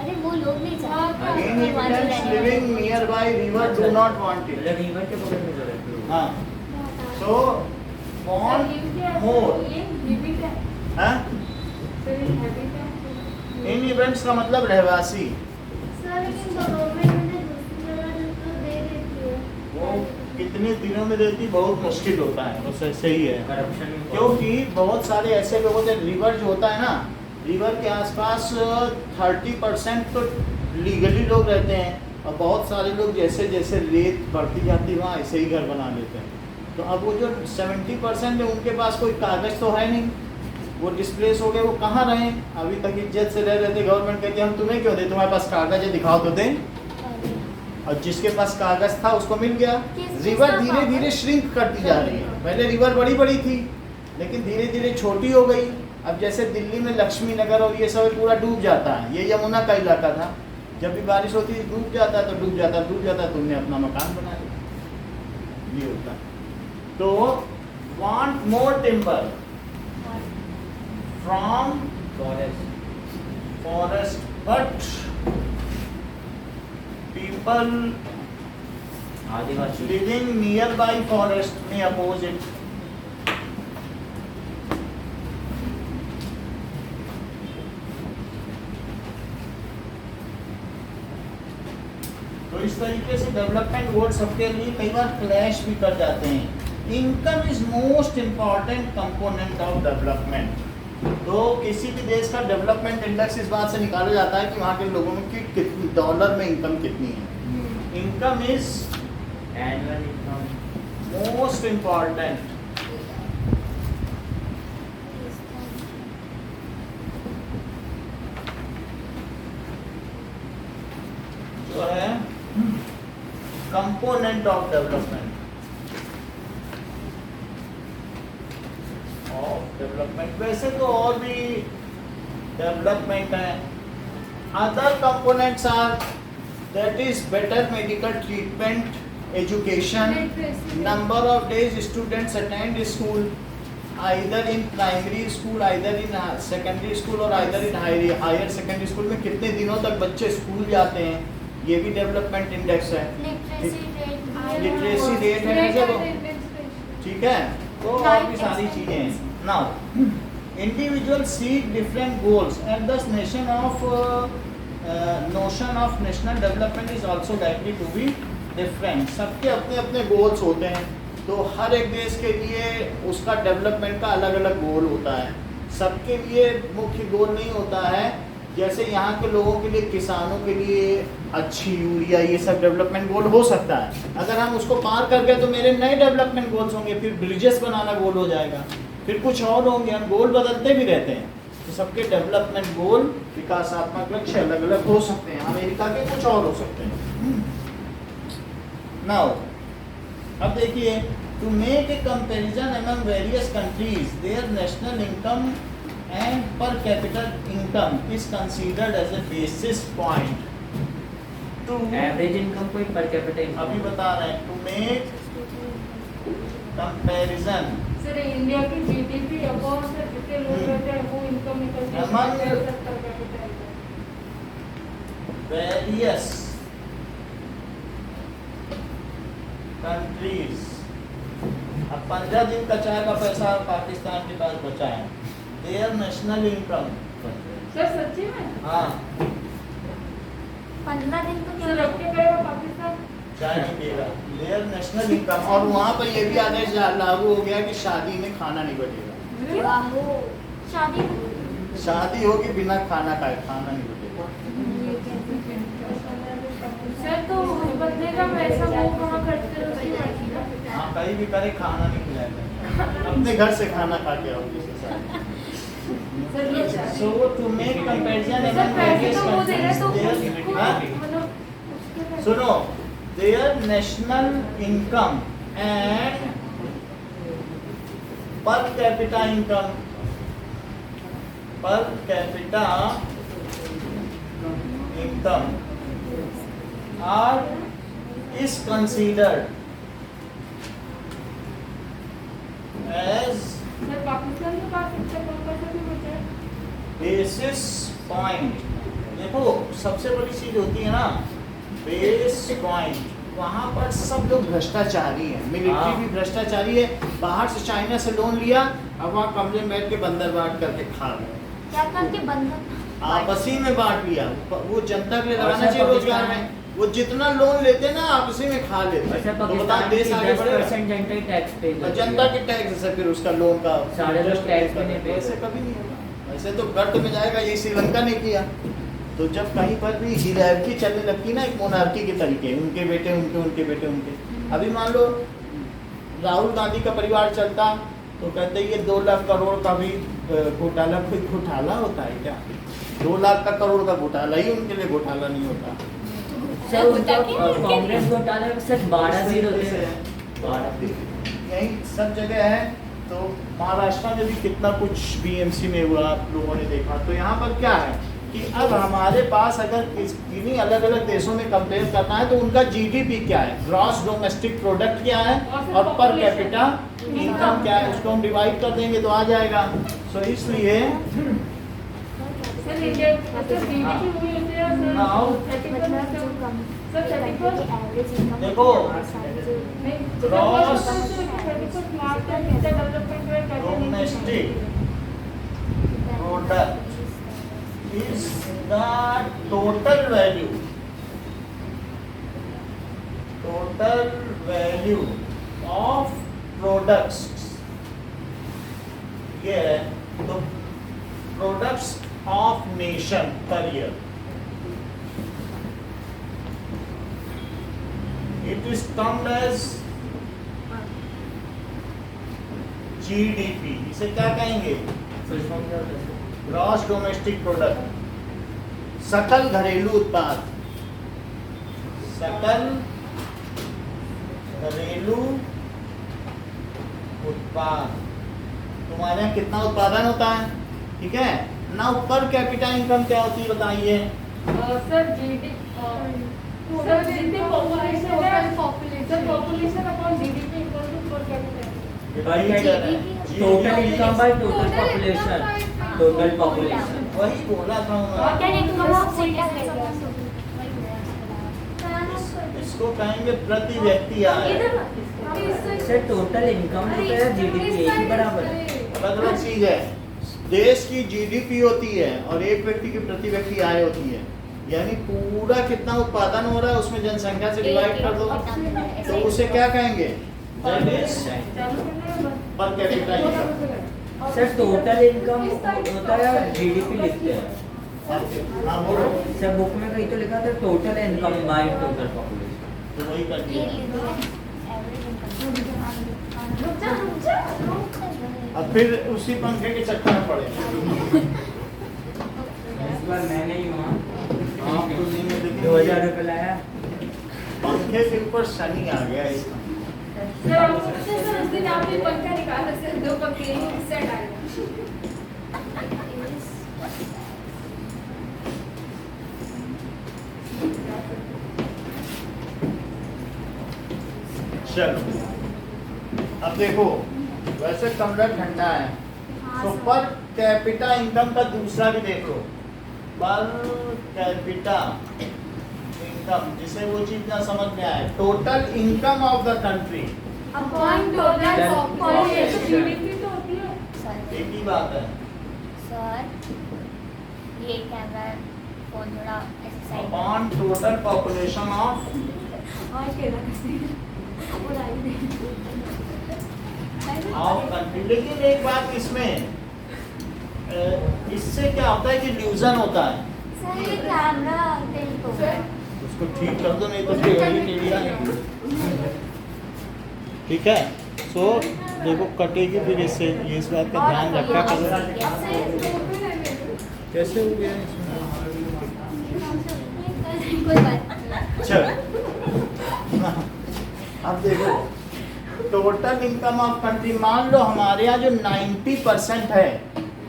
अरे वो लोग नहीं चाहते। Inhabitants living nearby river do not want it। मतलब रिवर के बगल में जो रहते हो। हाँ, so want more। हाँ, इन इवेंट्स का मतलब रहवासी, सर लेकिन गवर्नमेंट में दूसरी जगह तो दे देती है। वो कितने दिनों में देती बहुत मुश्किल होता है, बस ऐसे ही है। करप्शन क्योंकि बहुत सारे ऐसे लोग होते हैं, रिवर जो होता है ना, रिवर के आसपास 30% तो लीगली लोग रहते हैं, और बहुत सारे लोग जैसे जैसे रेत बढ़ती जाती है वहाँ ऐसे ही घर बना लेते हैं। तो अब वो जो 70% है उनके पास कोई कागज़ तो है नहीं, वो डिस्प्लेस हो गए, वो कहाँ रहे, अभी तक इज्जत से रह रहे थे, गवर्नमेंट कहती है हम तुम्हें क्यों दें, तुम्हारे पास कागज़ है दिखाओ तो दें। और जिसके पास कागज था उसको मिल गया। किस रिवर चीज़ का धीरे धीरे कागज? श्रिंक करती जा रही है। पहले रिवर बड़ी बड़ी थी लेकिन धीरे धीरे छोटी हो गई। अब जैसे दिल्ली में लक्ष्मी नगर और ये सब पूरा डूब जाता है, ये यमुना का इलाका था, जब भी बारिश होती है डूब जाता है, तो डूब जाता है, तुमने अपना मकान बना लिया, ये होता है। तो want more timber from forest but people Adivasi living near by forest में अपोज इट। तो इस तरीके से डेवलपमेंट गोल सबके लिए कई बार क्लैश भी कर जाते हैं। Income is most important component of development. तो किसी भी देश का डेवलपमेंट इंडेक्स इस बात से निकाला जाता है कि वहाँ के लोगों की कितनी डॉलर में इनकम कितनी है। Income is annual income most important. जो है कंपोनेंट ऑफ डेवलपमेंट वैसे तो और भी डेवलपमेंट है। Other components are that is better medical treatment, education, number of days students attend school either in primary school, either in secondary school और either in higher secondary school में कितने दिनों तक बच्चे स्कूल जाते हैं, ये भी डेवलपमेंट इंडेक्स है। लिटरेसी रेट है वैसे तो, ठीक है। तो और भी सारी चीजें हैं। Now individual seek different goals and this nation of notion of national development is also likely to be different. सबके अपने अपने गोल्स होते हैं, तो हर एक देश के लिए उसका डेवलपमेंट का अलग अलग गोल होता है। सबके लिए मुख्य गोल नहीं होता है। जैसे यहाँ के लोगों के लिए, किसानों के लिए अच्छी यूरिया, ये सब डेवलपमेंट गोल हो सकता है। अगर हम उसको पार कर गए तो मेरे नए डेवलपमेंट गोल्स होंगे, फिर ब्रिजेस बनाना गोल हो जाएगा, फिर कुछ और होंगे। हम गोल बदलते भी रहते हैं, तो सबके डेवलपमेंट गोल, विकासात्मक लक्ष्य अलग अलग हो सकते हैं। अमेरिका के कुछ और हो सकते हैं। नाउ अब देखिए, to make a comparison among various countries, their national income and per capita income is considered as a basis point to average income कोई पर कैपिटा इनकम अभी बता रहे हैं, to make comparison sir India की GDP about से कितने लोग रहते हैं वो इनकम निकलती Among है various countries। अब 15 दिन का चाय का पैसा पाकिस्तान के पास बचा है। Their national income, सर सच्ची में हाँ 15 दिन तो सर क्या रख के गए हो पाकिस्तान चाय नहीं पिएगा। Their national income, और वहाँ पर ये भी आदेश लागू हो गया कि शादी में खाना नहीं बचेगा। शादी होगी बिना खाना खाए, खाना नहीं बचेगा। सर तो उस बंदे का पैसा वो कहाँ खर्च कर उसकी मर्जी ना। हाँ कहीं भी करे, खाना नहीं खिलाएगा, अपने घर से खाना खा के आओ किसी से। सर ये So to make comparison sir among पैसे various तो वो दे रहे countries, तो their उसको हाँ? मतलब उसके पैसे- सुनो, their national income and per capita income are is considered as sir Pakistan के पास इतना कम पैसा भी बचा है। Basis point. देखो सबसे बड़ी चीज होती है ना बेस पॉइंट। वहाँ पर सब लोग भ्रष्टाचारी हैं, मिलिट्री हाँ। भी भ्रष्टाचारी है। बाहर से चाइना से लोन लिया, अब वहाँ कमरे में बैठ के बंदर बांट करके खा रहे हैं। क्या करके बंधन आपसी में बांट लिया। वो जनता के लिए और लगाना सर चाहिए रोजगार पाकिस्तान- में। वो जितना लोन लेते ना आपसी में खा लेते वैसे हैं। तो बता पाकिस्तान की देश आगे बढ़ेगा। 10% जनता ही टैक्स पे और जनता के टैक्स से फिर उसका लोन का सारे लोग टैक्स भी नहीं पे ऐसे कभी नहीं होगा। ऐसे तो गर्त में जाएगा। ये श्रीलंका ने किया। तो जब कहीं पर भी हिरार्की चलने लगती ना, एक मोनार्की के तरीके, उनके बेटे उनके, उनके बेटे उनके। अभी मान लो राहुल गांधी का परिवार चलता तो कहते ये 2 लाख करोड़ का भी घोटाला कोई घोटाला होता है क्या? 2 लाख का करोड़ का घोटाला ही उनके लिए घोटाला नहीं होता। सर उनका कांग्रेस घोटाले में सिर्फ 12 सीट होते हैं। यही सब जगह है। तो महाराष्ट्र में भी कितना कुछ बीएमसी में हुआ आप लोगों ने देखा। तो यहाँ पर क्या है कि अब हमारे पास अगर किन्हीं अलग अलग देशों में कंपेयर करना है तो उनका जीडीपी क्या है, ग्रॉस डोमेस्टिक प्रोडक्ट क्या है और पर कैपिटा इनकम क्या है, उसको हम डिवाइड कर देंगे तो आ जाएगा। सो इसलिए सर इंडिया सर जीडीपी हुई होती है सर 30% एवरेज इनकम देखो gross domestic product is the total value of products, ये है तो products of nation per year, it is termed as GDP। इसे क्या कहेंगे, ग्रॉस डोमेस्टिक प्रोडक्ट, सकल घरेलू उत्पाद, सकल घरेलू उत्पाद। तुम्हारे यहाँ कितना उत्पादन होता है, ठीक है ना। पर कैपिटा इनकम क्या होती है बताइए। सर जीडीपी सर जितनी पॉपुलेशन है population upon GDP equal to per capita, total income by total population, total population. वही बोला था क्या इनकम ऑफ इसको कहेंगे प्रति व्यक्ति आय। सर टोटल इनकम होता है जीडीपी एक ही बराबर है। अलग अलग चीज है। देश की जीडीपी होती है और एक व्यक्ति की प्रति व्यक्ति आय होती है, यानी पूरा कितना उत्पादन हो रहा है उसमें जनसंख्या से डिवाइड कर दो तो उसे क्या कहेंगे, पर capita income. Sir total income होता है जीडीपी लिखते हैं। हाँ बोलो। सर बुक में कहीं तो लिखा था total income by total population. तो वही करनी है। अब फिर उसी पंखे के चक्कर में पड़े। इस बार मैंने ही वहाँ आप तो नहीं में देखिए 2000 रुपये लाया। पंखे के ऊपर शनि आ गया इसका। सर उस दिन आपने पंखा निकाला सर, 2 पंखे एक सेट आ गए। चलो अब देखो, वैसे कमरा ठंडा है तो पर कैपिटा इनकम का दूसरा भी देख लो। पर कैपिटा इनकम, जिसे वो चीज ना समझ में आए, total income of the country upon total population. GDP तो होती है एक ही बात है। सर ये कैमरा फोन थोड़ा ऐसे side upon total population of और केला कैसे कंट्री। लेकिन एक बात इसमें, इससे क्या होता है कि ल्यूजन होता है। सर ये कैमरा टिल्ट हो गया। उसको ठीक कर दो, नहीं तो फिर वही टेढ़ी आएगी। ठीक है, सो देखो कटेगी फिर इससे, ये इस बात का ध्यान रखा करो। कैसे हो गया कोई बात चल अब देखो, टोटल इनकम ऑफ कंट्री, मान लो हमारे यहाँ जो 90% है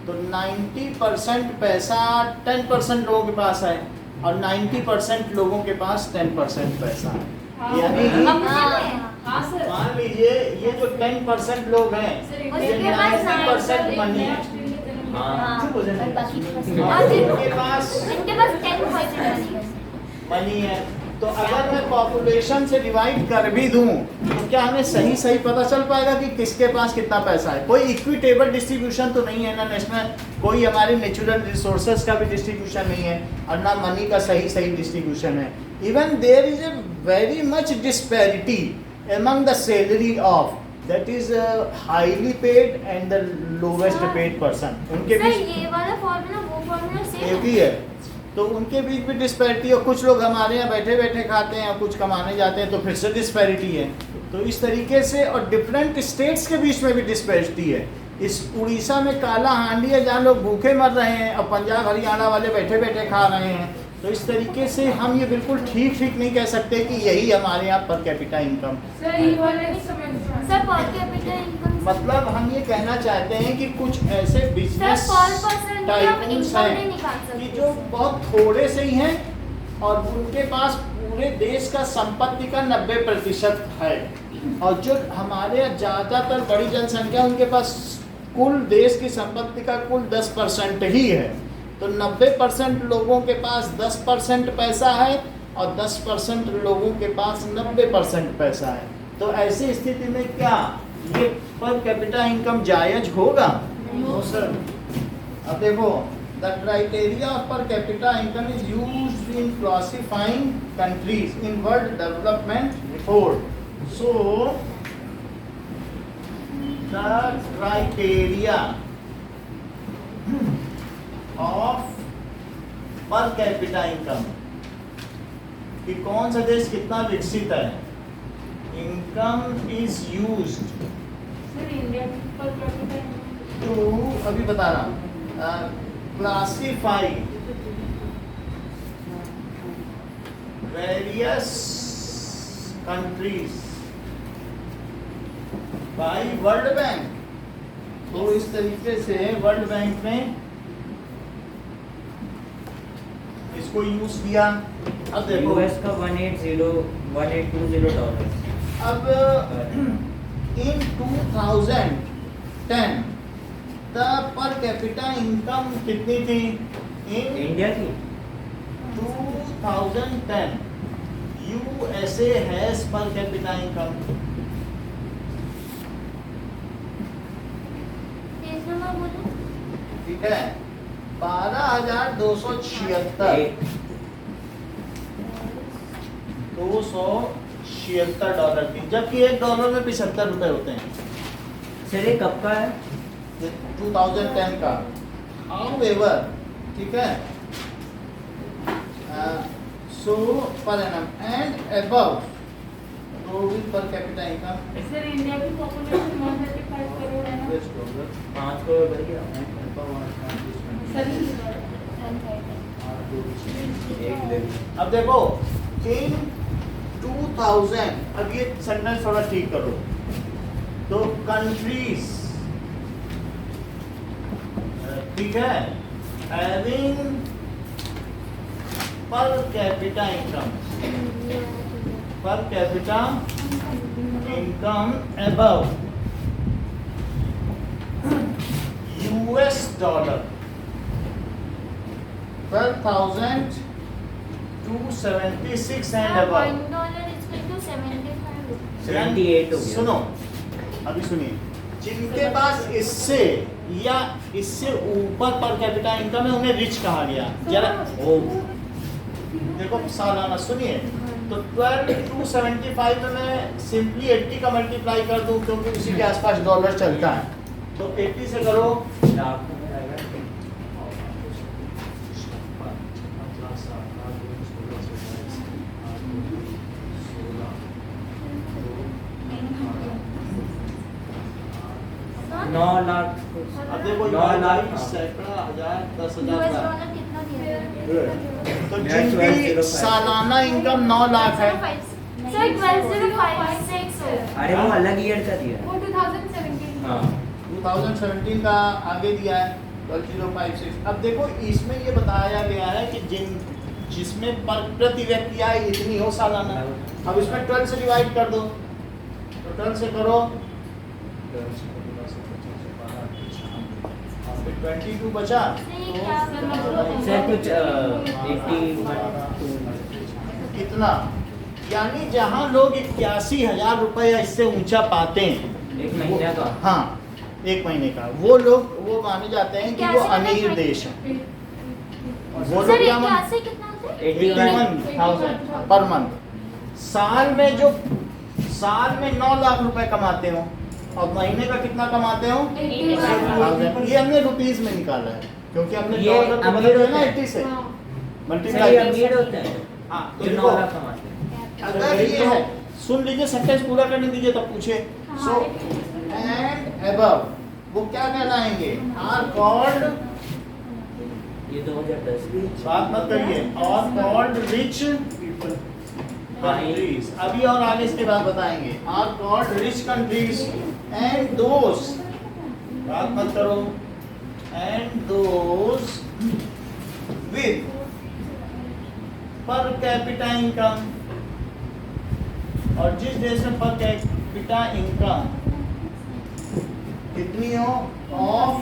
तो 90% पैसा 10% लोगों के पास है और 90% लोगों के पास 10% पैसा है। यानी हाँ सर। मान लीजिए ये जो 10% लोग हैं ये 90% मनी है। चुप हो जाना। इनके पास 10% मनी है। तो अगर मैं पॉपुलेशन से डिवाइड कर भी दूं तो क्या हमें सही पता चल पाएगा कि किसके पास कितना पैसा है। कोई इक्विटेबल डिस्ट्रीब्यूशन तो नहीं है ना, नेशनल कोई हमारी नेचुरल रिसोर्सेज का भी डिस्ट्रीब्यूशन नहीं है और ना मनी का सही डिस्ट्रीब्यूशन है। Even there is a very much disparity among the salary of that is highly paid and the lowest paid person। उनके सर बीच ये वाला फॉर्मूला वो फॉर्मूला सेम एक ही है, तो उनके बीच भी डिस्पैरिटी है। कुछ लोग हमारे यहाँ बैठे बैठे खाते हैं और कुछ कमाने जाते हैं तो फिर से डिस्पैरिटी है। तो इस तरीके से, और डिफरेंट स्टेट्स के बीच में भी डिस्पैरिटी है। इस उड़ीसा में काला हांडी है जहाँ लोग भूखे मर रहे हैं और पंजाब हरियाणा वाले बैठे बैठे खा रहे हैं। तो इस तरीके से हम ये बिल्कुल ठीक नहीं कह सकते कि यही हमारे यहाँ पर कैपिटा इनकम। सर ये वाले समझ सर पर कैपिटा इनकम मतलब हम ये कहना चाहते हैं कि कुछ ऐसे बिजनेस पर पर्सन टाइकून्स इनकम नहीं हैं निकाल कि सकते जो बहुत थोड़े से ही हैं और उनके पास पूरे देश का संपत्ति का 90% है, और जो हमारे यहाँ ज़्यादातर बड़ी जनसंख्या उनके पास कुल देश की संपत्ति का कुल 10% ही है। तो 90% लोगों के पास 10% पैसा है और 10% लोगों के पास 90% पैसा है। तो ऐसी स्थिति में क्या ये पर कैपिटा इनकम जायज होगा? No sir. अब देखो, the criteria of per capita income is used in classifying countries in world development report. So the criteria of per capita income कि कौन सा देश कितना विकसित है, income is used sir India per capita income to, अभी बता रहा हूँ, classify various countries by world bank. तो इस तरीके से वर्ल्ड बैंक ने इसको यूज किया। अब देखो, यूएस का 1820 डॉलर। अब in 2010 द पर कैपिटा इनकम कितनी थी? इन इंडिया की 2010 यूएसए हैज पर कैपिटा इनकम, पेज नंबर बोलो। ठीक है, 12,276 $276 की, जबकि $1 में 75 रुपए होते हैं। सर ये कब का है? 2010 का। However, ठीक है, सो पर एनम एंड अबव तो भी पर कैपिटा इनकम सर इंडिया की पॉपुलेशन 135 करोड़ है ना 5 करोड़ बढ़ गया। सर अब देखो, इन 2000, अब ये सेंटेंस थोड़ा ठीक करो, तो कंट्रीज, ठीक है, हैविंग पर capita income above US dollar 12,276 and above। $1 is equal to 75 rupees। 78 हो गया। सुनो, अभी सुनिए, जिनके पास इससे या इससे ऊपर पर कैपिटा इनकम है उन्हें रिच कहा गया। जरा ओ देखो सालाना सुनिए, तो 12,275 में मैं सिंपली 80 का मल्टीप्लाई कर दूं क्योंकि उसी के आसपास डॉलर चलता है, तो 80 से करो लाख में आएगा। सर, 9 लाख। अब देखो 9 लाख, सैकड़ा, हजार, 10,000 US लाख। डॉलर कितना दिया है? तो Yeah, जिनकी 12,056 सालाना इनकम 9 लाख है, सर 12,056 हो। अरे वो अलग ईयर का दिया है। वो 2017 हाँ 2017 का आगे दिया है 12,056। अब देखो, इसमें ये बताया गया है कि जिसमें प्रति व्यक्ति आय इतनी हो सालाना। अब इसमें 12 से डिवाइड कर दो, तो 12 से करो, फिर 22 बचा, नहीं, क्या सर कुछ 81 कितना, यानी जहाँ लोग 81,000 रुपये या इससे ऊंचा पाते हैं एक महीने का। हाँ, एक महीने का, वो लोग वो माने जाते हैं कि वो 81 अमीर देश है। वो सर लोग क्या 81 कितना होता है? 81,000 पर मंथ। साल में 9 लाख रुपए कमाते हो और महीने का कितना कमाते हो? 80,000। ये हमने रुपीस में निकाला है क्योंकि हमने ये डॉलर को अमीर बदला ना होते हैं। 80 से सर मल्टीप्लाई ये अमीर होते हैं हाँ, तो जो देखो, 9 लाख कमाते हैं। अगर ये है, सुन लीजिए, सेंटेंस पूरा करने दीजिए तब पूछे। सो एंड अबव वो क्या कहलाएंगे? आर कॉल्ड ये 2010 की बात मत करिए। और कॉल्ड रिच कंट्रीज, अभी और आगे इसके बाद बताएंगे। Are called rich countries and those, बात मत करो, and those with per capita income, और जिस देश में पर कैपिटा इनकम कितनी हो ऑफ,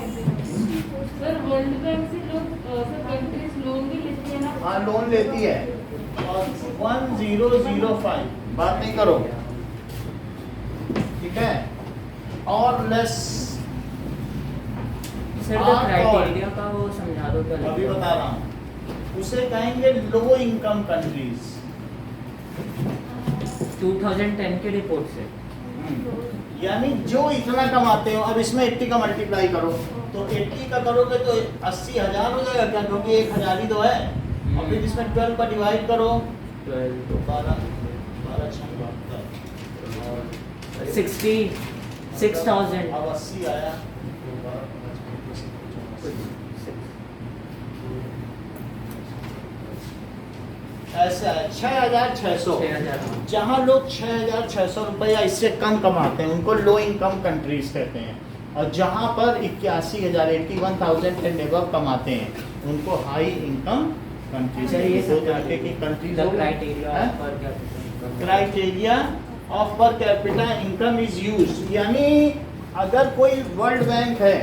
सर वर्ल्ड बैंक से लोग सर कंट्रीज लोन भी लेती है ना? हाँ लोन लेती है, और 1005, बात नहीं करो, ठीक है। और लेस, सर तो क्राइटेरिया का वो समझा दो क्या अभी लगेगा? बता रहा हूँ, उसे कहेंगे लो इनकम कंट्रीज। 2010 के रिपोर्ट से यानी जो इतना कमाते हो, अब इसमें 80 का मल्टीप्लाई करो, तो 80 का करोगे तो 80,000 हो जाएगा क्या, क्योंकि 1,000 ही तो है। और फिर इसमें 12 पर डिवाइड करो, 12 तो 12 6 और 66,000 अब 80 आया, ऐसा है 6,600। 6,000 जहाँ लोग 6,600 रुपये या इससे कम कमाते हैं उनको लो इनकम कंट्रीज कहते हैं, और जहाँ पर 81,000 81,000 एंड एबव कमाते हैं उनको हाई इनकम कंट्रीज। सर ये दो तरीके की कंट्रीज द हो गई। क्राइटेरिया हैं? पर क्या criteria of per capita income is used, यानी अगर कोई वर्ल्ड बैंक है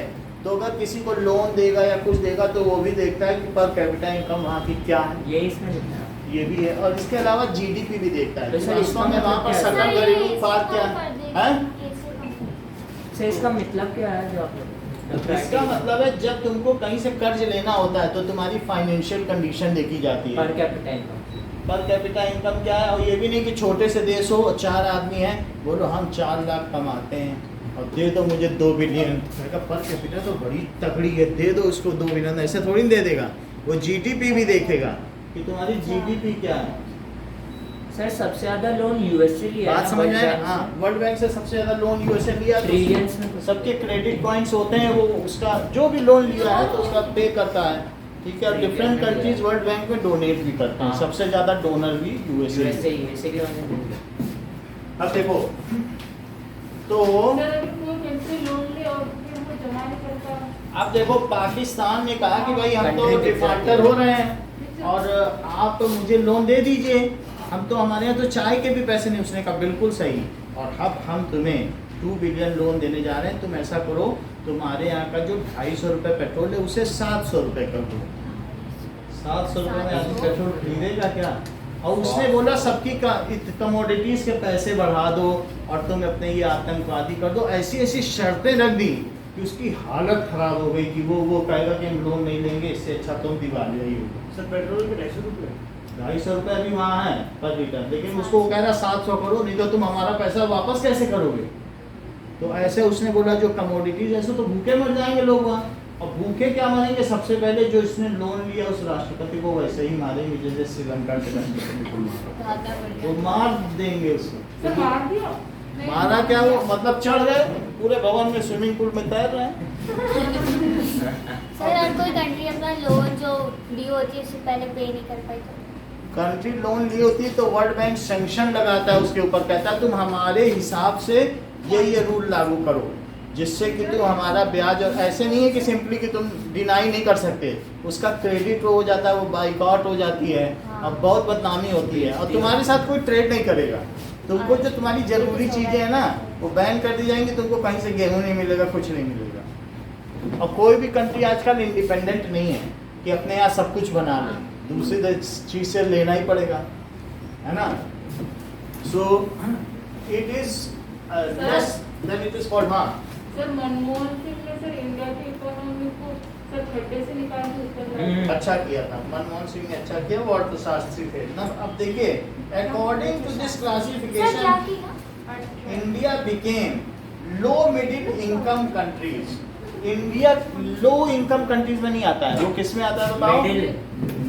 तो अगर किसी को लोन देगा या कुछ देगा तो वो भी देखता है कि पर कैपिटा इनकम वहाँ की क्या है, ये इसमें लिखना है। ये भी है। और इसके अलावा जीडीपी भी देखता है तो कि सर वास्तव में वहाँ पर इसका सकल सर, ये घरेलू इसको उत्पाद क्या कर है, देगा, हैं? इसको कर- सर इसका मतलब क्या है जो आप लोग इसका मतलब है जब तुमको कहीं से कर्ज लेना होता है तो तुम्हारी फाइनेंशियल कंडीशन देखी जाती है। पर कैपिटा इनकम। पर कैपिटा इनकम क्या है, और ये भी नहीं कि छोटे से देश हो, 4 आदमी हैं, बोलो हम 4 लाख कमाते हैं और दे दो मुझे 2 बिलियन, मैंने कहा पर कैपिटा तो बड़ी तगड़ी है, दे दो उसको 2 बिलियन, ऐसे थोड़ी नहीं दे देगा। वो जीडीपी भी देखेगा कि तुम्हारी जीडीपी क्या है। सर सबसे ज्यादा लोन यूएस से लिया है बात ना, समझ में World आया? Bank से। हाँ, वर्ल्ड बैंक से सबसे ज्यादा लोन यूएसए लिया, तो Trillions में कुछ। सबके क्रेडिट पॉइंट्स होते हैं, वो उसका जो भी लोन लिया है तो उसका पे करता है, ठीक है। और डिफरेंट कंट्रीज वर्ल्ड बैंक में डोनेट भी करते हैं, हाँ। सबसे ज्यादा डोनर भी यूएसए। यूएसए की वजह से। अब देखो तो सर अगर कोई कंट्री लोन ले और फिर वो जमा नहीं करता, अब देखो पाकिस्तान ने कहा कि भाई हम तो Country दिख डिफॉल्टर जाती है। हो रहे हैं और आप तो मुझे लोन दे दीजिए, हम तो हमारे यहाँ तो चाय के भी पैसे नहीं। उसने कहा बिल्कुल सही, और अब हम तुम्हें 2 बिलियन लोन देने जा रहे हैं, तुम ऐसा करो तुम्हारे यहाँ का जो 250 रुपये पेट्रोल है उसे 700 रुपये कर दो। 700 रुपये में आदमी पेट्रोल खरीदेगा क्या? और उसने बोला सबकी कमोडिटीज के पैसे बढ़ा दो और तुम अपने ये आतंकवादी कर दो, ऐसी ऐसी शर्तें रख दी कि उसकी हालत खराब हो गई कि वो कहेगा कि हम लोन नहीं लेंगे, इससे अच्छा तुम दिवालिया ही हो। सर पेट्रोल के 250 रुपये 250 रुपये अभी वहाँ है पर लीटर, लेकिन उसको वो कह रहा 700 करो, नहीं तो तुम हमारा पैसा वापस कैसे करोगे। तो ऐसे उसने बोला जो कमोडिटीज ऐसे तो भूखे मर जाएंगे लोग वहाँ, और भूखे क्या मरेंगे, सबसे पहले जो इसने लोन लिया उस राष्ट्रपति को वैसे ही मारेंगे जैसे श्रीलंका के राष्ट्रपति को मारा। तो मार देंगे उसको। सर मार दिया? मारा क्या, वो मतलब चढ़ गए पूरे भवन में, स्विमिंग पूल में तैर रहे हैं। सर और कोई कंट्री अपना लोन जो ली होती है उससे पहले पे नहीं कर पाई तो कंट्री लोन ली होती है तो वर्ल्ड बैंक सैंक्शन लगाता है उसके ऊपर, कहता है तुम हमारे हिसाब से ये रूल लागू करो जिससे कि तुम हमारा ब्याज, और ऐसे नहीं है कि सिंपली कि तुम डिनाई नहीं कर सकते, उसका क्रेडिट हो जाता है, वो बाइकआउट हो जाती है, अब बहुत बदनामी होती है, और तुम्हारे साथ कोई ट्रेड नहीं करेगा। तुमको जो तुम्हारी जरूरी चीज़ें हैं ना वो बैन कर दी जाएंगी, तुमको कहीं से गेहूँ नहीं मिलेगा, कुछ नहीं मिलेगा। और कोई भी कंट्री आजकल इंडिपेंडेंट नहीं है कि अपने यहाँ सब कुछ बना ले, दूसरी चीज़ से लेना ही पड़ेगा, है ना। So it is less than it is called. हाँ सर मनमोहन सिंह ने सर इंडिया की इकोनॉमी को सर खड्डे से निकाल के ऊपर लाया। अच्छा किया था मनमोहन सिंह ने, अच्छा किया, वो अर्थशास्त्री थे ना। अब देखिए अकॉर्डिंग टू दिस सर क्या क्लासिफिकेशन की ना? India became low middle income countries. India low income countries में नहीं आता है, वो किस में आता है बताओ? Middle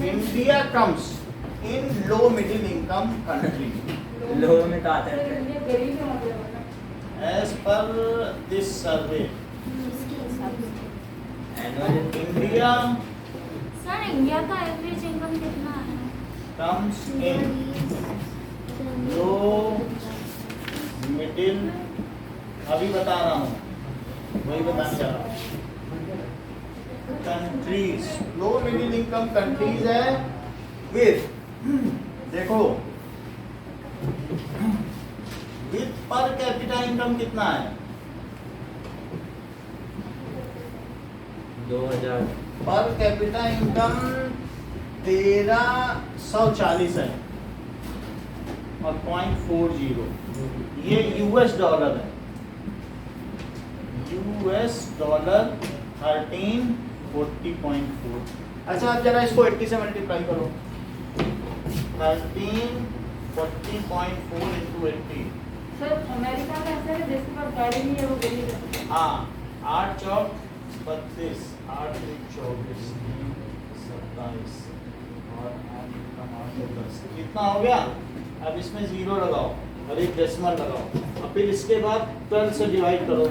India comes in low middle income country low में तो आता सर है। इंडिया गरीब है मतलब ना। As per this survey. इसके हिसाब से। एनुअल इंडिया सर इंडिया का एवरेज इनकम कितना है? comes in low middle, अभी बता रहा हूँ, वही बताने जा रहा हूँ। कंट्रीज, लो मिडिल इनकम कंट्रीज है विथ, देखो विथ पर कैपिटा इनकम कितना है? 2000 पर कैपिटा इनकम 1340 है और 0.40, ये यूएस डॉलर है, यूएस डॉलर 1340.4। अच्छा आप जरा इसको 80 से मल्टीप्लाई करो, 1340.4 इंटू 80। सर अमेरिका में ऐसा है जिसके पास गाड़ी नहीं है वो गरीब है। हाँ 8 चौक 32, 8 3 24, 27 और 8 कम 8 10, कितना हो गया? अब इसमें जीरो लगाओ और एक डेसिमल लगाओ और फिर इसके बाद 12 से डिवाइड करो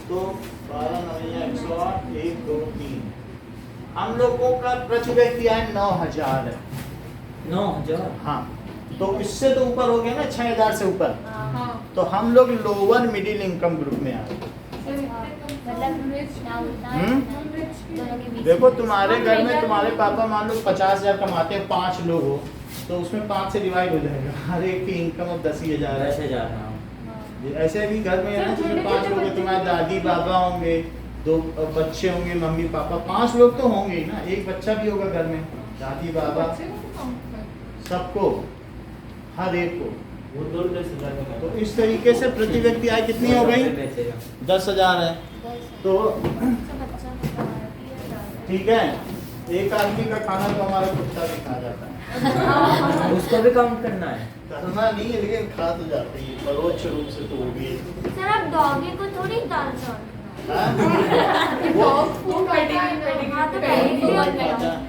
तो 12 9 108 1 2 3। हम लोगों का प्रति व्यक्ति आय 9000 है। 9000 हाँ तो इससे तो ऊपर हो गया ना 6000 से ऊपर, हाँ तो हम लोग लोअर मिडिल इनकम ग्रुप में आए। मतलब ना उतना हम्म? दोनों के बीच देखो तुम्हारे घर में तुम्हारे पापा मान लो 50,000 कमाते हैं, 5 लोग हो तो उसमें 5 से डिवाइड हो जाएगा, हर एक की इनकम अब 10,000 है। 10,000 हाँ। ऐसे भी घर में है ना, जिसमें 5 लोग हैं, तुम्हारे दादी बाबा होंगे, 2 बच्चे होंगे, मम्मी पापा, 5 लोग तो होंगे ही ना, एक बच्चा भी होगा घर में, दादी बाबा सबको, हर एक को। वो 10,000 का तो इस तरीके से प्रति व्यक्ति आय कितनी हो गई? 10,000 है। तो ठीक है, एक आदमी का खाना तो हमारा कुत्ता भी खा जाता है। उसको भी काउंट करना है। करना नहीं है लेकिन खा तो जाते ही, परोक्ष रूप से तो होगी। सर आप डॉगी को थोड़ी दाल चावल हाँ?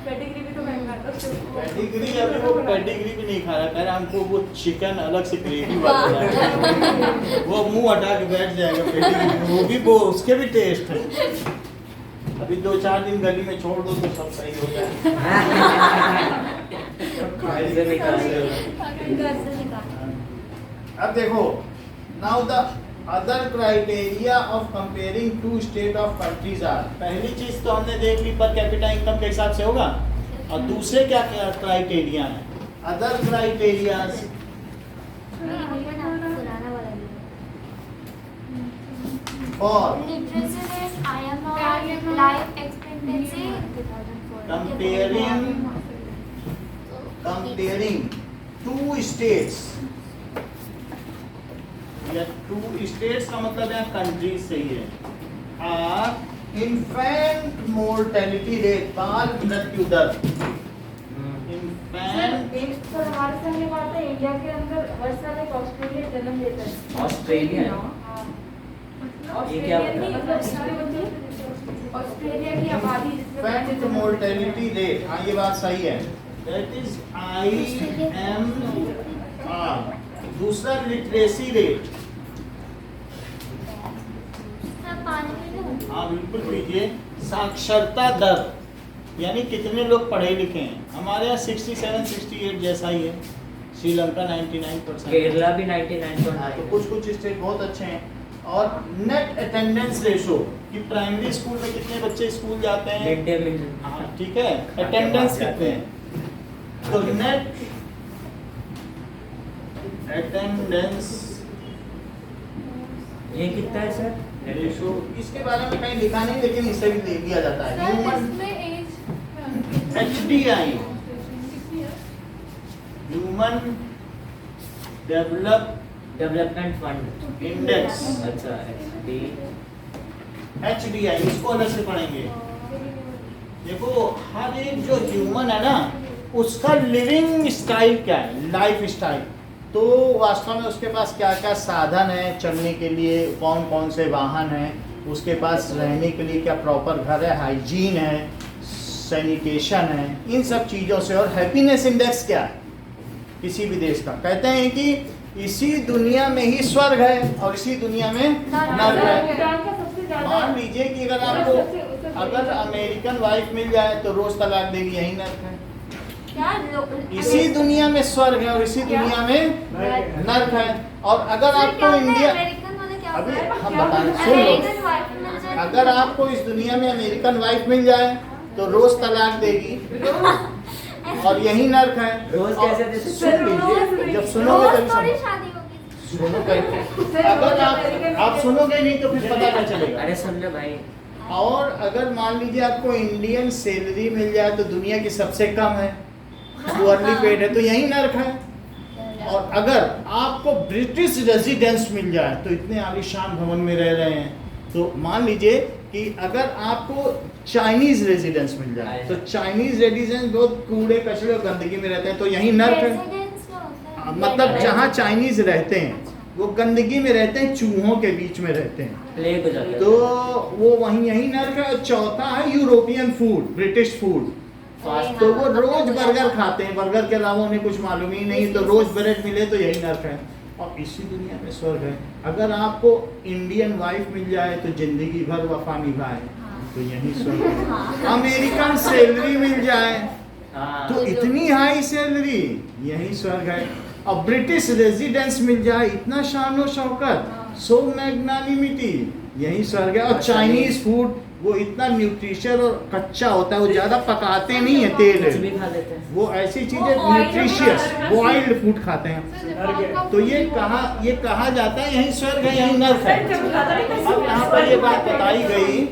पेडिग्री भी तो महंगा था। पेडिग्री, अभी वो पेडिग्री भी नहीं खा रहा, कह रहा हमको वो चिकन अलग से ग्रेवी वाला है। वो मुंह हटा के बैठ जाएगा पेडिग्री में, वो भी वो उसके भी टेस्ट है। अभी 2-4 दिन गली में छोड़ दो तो सब सही हो जाए। ऐसे निकाल दो। घर से निकाल। अब देखो, now the other criteria of comparing two state of countries are, पहली चीज तो हमने देख ली पर कैपिटा इनकम के हिसाब से होगा, और दूसरे क्या क्या क्राइटेरिया है? अदर क्राइटेरियाज पुराना वाला for literacy rate, IMR, life expectancy, comparing two states, या टू स्टेट्स का मतलब है कंट्रीज से ही है। आर इन्फेंट मोर्टेलिटी रेट, बाल मृत्यु दर, इन्फेंट सर हमारे साल की बात है, इंडिया के अंदर हर साल एक ऑस्ट्रेलिया जन्म लेता है। ऑस्ट्रेलिया? ये क्या ऑस्ट्रेलिया की आबादी इन्फेंट मोर्टेलिटी रेट, हाँ ये बात सही है, दैट इज IMR। दूसरा लिटरेसी रेट, हाँ बिल्कुल पीजिए, साक्षरता दर, यानी कितने लोग पढ़े लिखे हैं। हमारे यहाँ 67-68 जैसा ही है, श्रीलंका 99%, केरला भी 99.9। तो कुछ कुछ स्टेट बहुत अच्छे हैं। और नेट अटेंडेंस रेशो, कि प्राइमरी स्कूल में कितने बच्चे स्कूल जाते हैं, मिड डे मील। हाँ ठीक है, अटेंडेंस कितने हैं, तो नेट अटेंडेंस ये कितना है सर? रेशो, इसके बारे में कहीं लिखा नहीं लेकिन इसे भी ले लिया जाता है। Human HDI, human development fund index, अच्छा HDI, इसको अलग से पढ़ेंगे। देखो हर एक जो ह्यूमन है ना, उसका लिविंग स्टाइल क्या है, लाइफ स्टाइल, तो वास्तव में उसके पास क्या क्या साधन है चलने के लिए, कौन कौन से वाहन हैं, उसके पास रहने के लिए क्या प्रॉपर घर है, हाइजीन है, सैनिटेशन है, इन सब चीज़ों से। और हैप्पीनेस इंडेक्स क्या है किसी भी देश का, कहते हैं कि इसी दुनिया में ही स्वर्ग है और इसी दुनिया में नर्क है। मान लीजिए कि अगर आपको अगर अमेरिकन वाइफ मिल जाए तो रोज तलाक देगी, यही नर्क है। इसी दुनिया में स्वर्ग है और इसी दुनिया में नर्क है। और अगर आपको इंडिया, अभी हम बता रहे, सुन लो, अगर आपको इस दुनिया में अमेरिकन वाइफ मिल जाए तो रोज तलाक देगी और यही नर्क है। रोज और कैसे दे सकते? सुन लीजिए, जब सुनोगे तभी सुनो करके, अगर आप सुनोगे नहीं तो फिर पता नहीं चलेगा। अरे सुन ले भाई, और अगर मान लीजिए आपको इंडियन सैलरी मिल जाए तो दुनिया की सबसे कम है, पुअरली पेड है, तो यही नर्क है। और अगर आपको ब्रिटिश रेजिडेंस मिल जाए तो इतने आलीशान भवन में रह रहे हैं, तो मान लीजिए कि अगर आपको चाइनीज रेजिडेंस मिल जाए तो चाइनीज रेजिडेंस बहुत कूड़े कचरे और गंदगी में रहते हैं, तो यही नर्क है। मतलब जहाँ चाइनीज रहते हैं वो गंदगी में रहते हैं, चूहों के बीच में रहते हैं, प्लेग हो जाता है। तो वो वहीं यही नर्क है। चौथा है यूरोपियन फूड, ब्रिटिश फूड, तो वो रोज बर्गर खाते हैं, बर्गर के अलावा उन्हें कुछ मालूम ही नहीं, तो रोज ब्रेड मिले तो यही नर्क है। और इसी दुनिया में स्वर्ग है। अगर आपको इंडियन वाइफ मिल जाए तो जिंदगी भर वफा निभाए, तो यही स्वर्ग है। अमेरिकन सैलरी मिल जाए हाँ। तो इतनी हाई सैलरी, यही स्वर्ग है। और ब्रिटिश रेजिडेंस मिल जाए, इतना शानो शौकत, सो मैग्नानिमिटी, यही स्वर्ग है। और चाइनीज फूड वो इतना न्यूट्रिशन और कच्चा होता है, वो ज्यादा पकाते नहीं है, तेल कुछ भी है, खा लेते हैं। वो ऐसी चीजें न्यूट्रिशियस बॉइल्ड फूड खाते हैं। तो ये कहा जाता है यही स्वर्ग है, यही नर्क है। अब यहाँ पर ये बात बताई गई,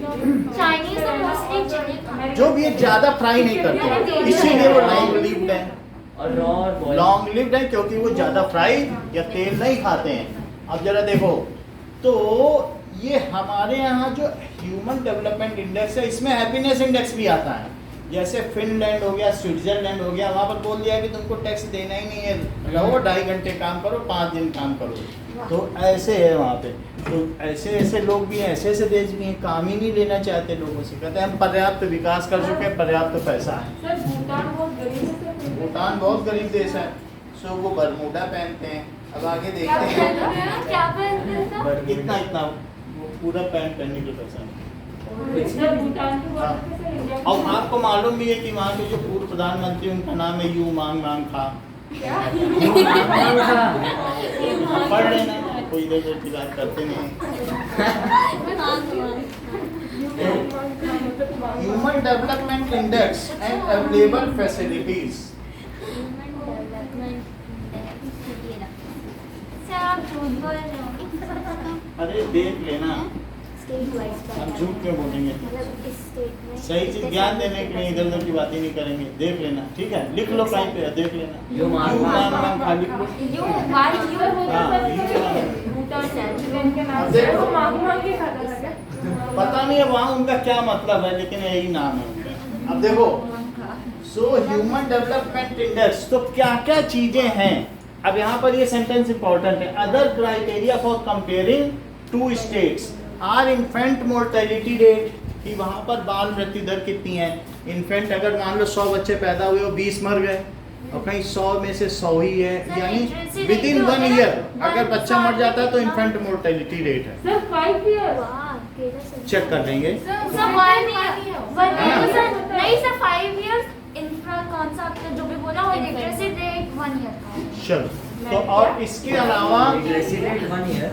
चाइनीज तो मोस्टली चिली जो भी ये ज्यादा फ्राई नहीं करते, इसीलिए वो लॉन्ग लिव्ड है। और रॉ और बॉयल। लॉन्ग लिव्ड है क्योंकि वो ज्यादा फ्राई या तेल नहीं खाते हैं। अब जरा देखो, तो ये हमारे यहाँ जो ह्यूमन डेवलपमेंट इंडेक्स है, इसमें हैप्पीनेस इंडेक्स भी आता है। जैसे फिनलैंड हो गया, स्विट्जरलैंड हो गया, वहाँ पर बोल दिया कि तुमको टैक्स देना ही नहीं है, रहो 2.5 घंटे काम करो, 5 दिन काम करो। तो ऐसे है वहाँ पे। तो ऐसे लोग भी हैं, ऐसे देश भी हैं, काम ही नहीं लेना चाहते लोगों से, कहते हैं हम पर्याप्त विकास कर चुके हैं, पर्याप्त पैसा है। सर भूटान बहुत गरीब है। भूटान बहुत गरीब देश है, सो वो बरमूडा पहनते हैं। अब आगे देखते हैं क्या पहनते इतना वो पूरा पैंट पहनने के पैसा नहीं। सर भूटान की बात है सर, इंडिया और आपको मालूम भी है कि वहाँ के जो पूर्व प्रधानमंत्री, उनका नाम है यू मांग मांग खा। पढ़ लेना, कोई इधर की बात करते नहीं। Human development index and available facilities. आप झूठ बोल रहे हो। अरे देख लेना, हम झूठ क्यों बोलेंगे? सही चीज ज्ञान देने के लिए इधर उधर की बातें नहीं करेंगे। देख लेना, ठीक है, लिख लो कहीं पे, देख लेना। यू मांग मांग खा लिख लो। भूटान के नाम से वो मांग मांग के खाता था क्या? पता नहीं है वहाँ उनका क्या मतलब है, लेकिन यही नाम है उनका। अब देखो, सो ह्यूमन डेवलपमेंट इंडेक्स, तो क्या क्या चीजें हैं। अब यहाँ पर ये सेंटेंस इंपॉर्टेंट है। Other criteria for comparing two states are infant mortality rate, कि वहाँ पर बाल मृत्यु दर कितनी है। इन्फेंट अगर मान लो 100 बच्चे पैदा हुए और 20 मर गए, और कहीं 100 में से 100 ही है, यानी विद इन 1 ईयर अगर बच्चा मर जाता है तो इन्फेंट मोर्टेलिटी रेट है। सर 5 ईयर चेक कर लेंगे। नहीं सर 5 इयर्स इंफ्रा कौन सा आपने जो भी बोला वो लिटरेसी रेट 1 ईयर का है। चलो, तो और इसके अलावा रेसिडेंट 1 ईयर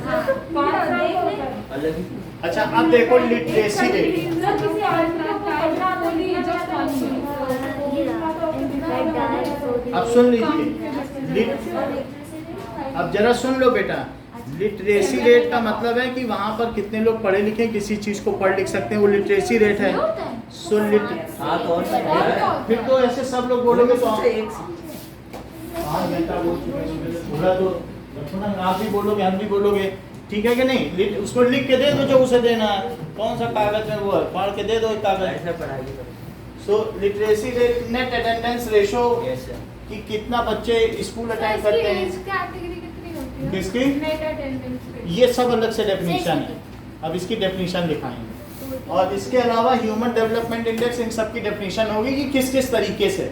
5 साल का होता है। अलग ही। अच्छा, अब देखो लिटरेसी रेट। सर किसी आदमी को पढ़ना बोली जस्ट 1 ईयर। अब सुन लीजिए, अब जरा सुन लो बेटा, लिटरेसी रेट का मतलब है कि वहाँ पर कितने लोग पढ़े लिखे किसी चीज को पढ़ लिख सकते हैं, वो लिटरेसी रेट है। सुन हाँ तो और फिर तो ऐसे सब लोग बोलोगे तो एक पूरा तो आप भी बोलोगे, हम भी बोलोगे, ठीक है कि नहीं। उसको लिख के दे दो जो उसे देना है, कौन सा कागज में वो है, पढ़ के दे दो एक कागज। ऐसा पढ़ाई करो। So literacy rate, net attendance ratio, yes sir. कि कितना बच्चे स्कूल अटेंड करते हैं, कैटेगरी कितनी होती है? किसकी, नेट अटेंडेंस। ये सब अलग से डेफिनेशन है, अब इसकी डेफिनेशन लिखाएंगे। और इसके अलावा ह्यूमन डेवलपमेंट इंडेक्स, इन सब की डेफिनेशन होगी कि किस किस तरीके से।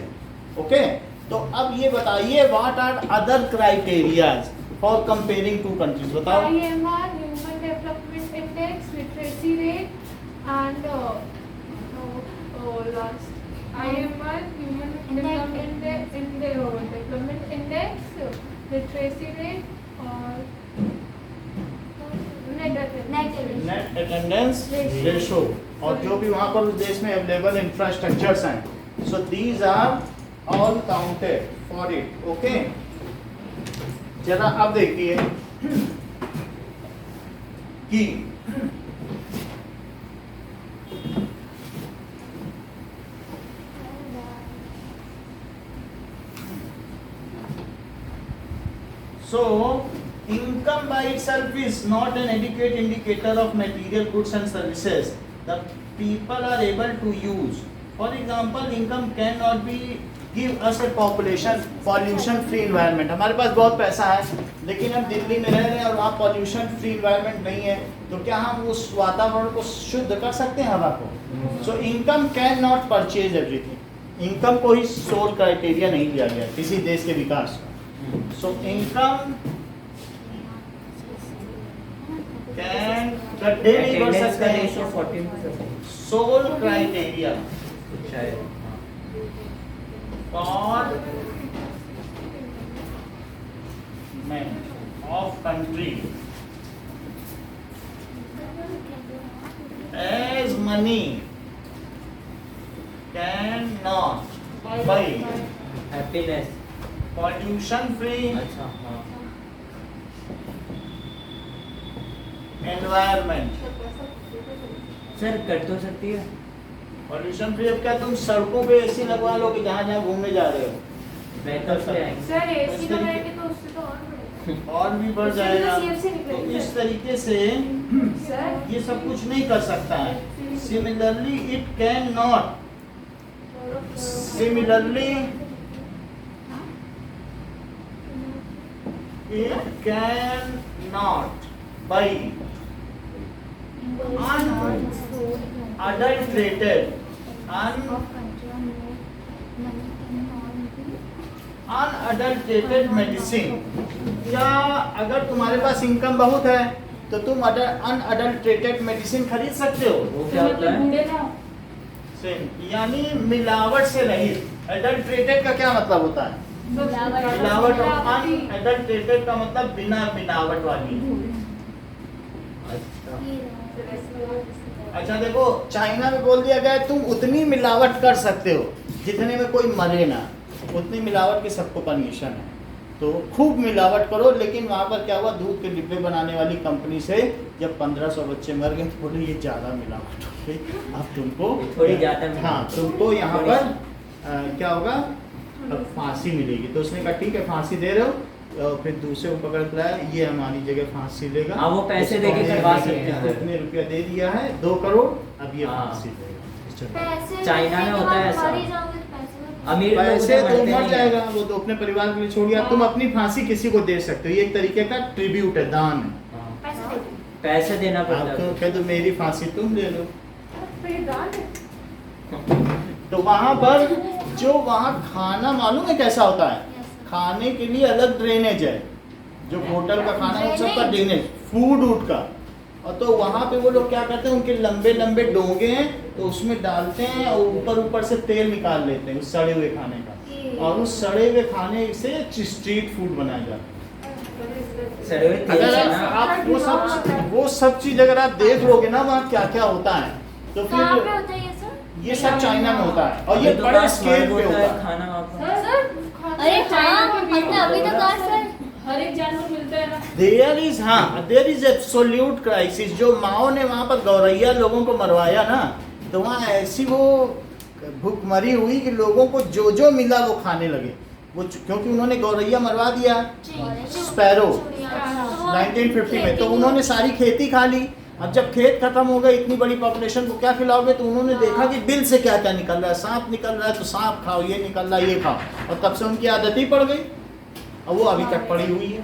ओके, तो अब ये बताइए what are other criterias for comparing two countries, बताओ। IMR, Human Development Index, Literacy Rate and last. IMR Human Development Index, literacy rate और net अटेंडेंस रेशो और जो भी वहाँ पर उस देश में अवेलेबल इंफ्रास्ट्रक्चर्स हैं, so these are all counted for it. Okay, जरा अब देखिए कि so income by itself is not an adequate indicator of material goods and services the people are able to use. For example, income cannot be give us a pollution free environment. हमारे पास बहुत पैसा है लेकिन हम दिल्ली में रह रहे हैं और वहाँ pollution free environment नहीं है, तो क्या हम उस वातावरण को शुद्ध कर सकते हैं हवा को? So income cannot purchase everything. income को ही सोल क्राइटेरिया नहीं लिया गया किसी देश के विकास का. So income can the daily बढ़ अटेंडेंस सकते का हैं रेशो 14 सोल क्राइटेरिया शायद. for men of country as money cannot buy happiness. pollution free अच्छा हाँ. environment. सर कर तो सकती है. pollution free अब क्या तुम सड़कों पे एसी लगवा लो कि जहाँ जहाँ घूमने जा रहे हो बेहतर से आएंगे. सर AC लगाएंगे तो उससे तो और बढ़ेगा और भी बढ़ उससे जाएगा. तो CFC निकलेगी. तो इस तरीके से सर ये सब कुछ नहीं कर सकता है. Similarly, it cannot. Similarly, it cannot buy unadulterated, unadulterated medicine. क्या अगर तुम्हारे पास इनकम बहुत है तो तुम अनअडल्ट्रेटेड मेडिसिन खरीद सकते हो? वो क्या होता है? बूढ़े ना यानी मिलावट से रहित. अडल्ट्रेटेड का क्या मतलब होता है? मिलावट. अनअडल्ट्रेटेड का मतलब बिना मिलावट वाली. अच्छा देखो, चाइना में बोल दिया गया है तुम उतनी मिलावट कर सकते हो जितने में कोई मरे ना. उतनी मिलावट की सबको परमिशन है, तो खूब मिलावट करो. लेकिन वहाँ पर क्या हुआ, दूध के डिब्बे बनाने वाली कंपनी से जब 1500 बच्चे मर गए तो बोले ये ज़्यादा मिलावट हो गई, अब तुमको थोड़ी ज़्यादा मिलावट. हाँ तुमको यहाँ पर क्या होगा, अब फांसी मिलेगी. तो उसने कहा ठीक है फांसी दे रहे हो. और फिर दूसरे को पकड़ कर लाया, ये हमारी जगह फांसी लेगा. हाँ, वो पैसे देके करवा सकते हैं. इसको इतने रुपया दे दिया है 2 करोड़, अब ये हाँ. फांसी लेगा. पैसे चाइना में होता है ऐसा. मर ही जाओगे तो पैसे अमीर लोग पैसे उसे तो मरते मर नहीं जाएगा, हैं. वो तो अपने परिवार के लिए छोड़ दिया. तुम अपनी फांसी किसी को दे सकते हो, ये एक तरीके का ट्रिब्यूट है, दान है. हाँ. पैसे दे दो. पैसे देना पड़ता आपको है. कह दो मेरी फांसी तुम ले लो. तो ये दान है तो वहां पर जो वहाँ खाना मालूम है कैसा होता है? खाने के लिए अलग ड्रेनेज है. जो होटल का खाना है उन सबका ड्रेनेज, फूड का. और तो वहाँ पे वो लोग क्या करते हैं, उनके लंबे लंबे डोंगे हैं तो उसमें डालते हैं और ऊपर से तेल निकाल लेते हैं उस सड़े हुए खाने का. और उस सड़े हुए खाने से स्ट्रीट फूड बनाया जाता है. सड़े हुए तेल अगर से ना. आप वो सब चीज अगर आप देख लोगे ना वहाँ क्या क्या होता है, तो कहाँ पे फिर होता है ये सब? ये सब चाइना में होता है और ये तो बड़े कहाँ स्केल स्वर्ग पे होता होता है है. खाना वहाँ पर. सर अरे हाँ, हमने अभी तो कहा सर. हर एक जानवर मिलता है ना. There is absolute crisis. जो माओ ने वहाँ पर गौरैया लोगों को मरवाया ना, तो वहाँ ऐसी वो भूखमरी हुई कि लोगों को जो जो मिला वो खाने लगे. वो क्योंकि उन्होंने गौरैया मरवा दिया स्पैरो 1950 में, तो उन्होंने सारी खेती खा ली. अब जब खेत खत्म हो गए, इतनी बड़ी पॉपुलेशन को क्या खिलाओगे? तो उन्होंने देखा कि बिल से क्या क्या निकल रहा है. सांप निकल रहा है तो सांप खाओ, ये निकल रहा है ये खाओ. और तब से उनकी आदत ही पड़ गई और वो अभी तक पड़ी हुई है.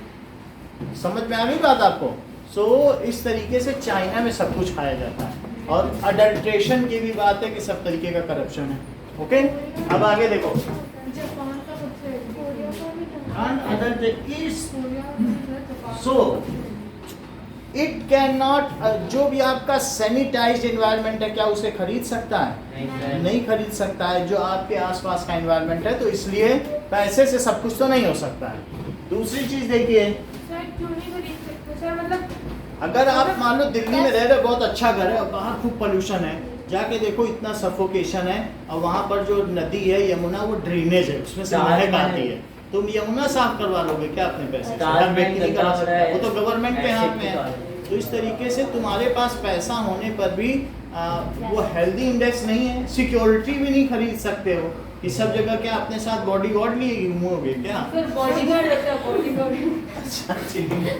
समझ में आ गई बात आपको? सो इस तरीके से चाइना में सब कुछ खाया जाता है. और अडल्ट्रेशन की भी बात है कि सब तरीके का करप्शन है. ओके, अब आगे देखो. जापान का सबसे अनअडल्ट्रेटेड इज कोरिया का Japan. So, it can not, जो भी आपका सैनिटाइज्ड एनवायरनमेंट है क्या उसे खरीद सकता है? नहीं सर। नहीं खरीद सकता है। जो आपके आसपास का एनवायरनमेंट है, तो इसलिए पैसे से सब कुछ तो नहीं हो सकता है। दूसरी चीज देखिए, सर क्यों नहीं खरीद सकते सर, मतलब अगर आप मान लो दिल्ली में रह रहे हो, बहुत अच्छा घर है और बाहर खूब पोल्यूशन है, जाके देखो इतना सफोकेशन है, और वहाँ पर जो नदी है यमुना, वो ड्रेनेज है, उसमें से महक आती है, तुम यमुना साफ करवा लोगे क्या अपने पैसे से? हर व्यक्ति नहीं करा सकता, वो तो गवर्नमेंट के हाथ में है। तो इस तरीके से तुम्हारे पास पैसा होने पर भी वो हेल्दी इंडेक्स नहीं है, सिक्योरिटी भी नहीं खरीद सकते हो। इस सब जगह क्या अपने साथ बॉडी गार्ड लिए घूमोगे क्या? सर बॉडीगार्ड रहता है, बॉडीगार्ड। अच्छा ठीक है।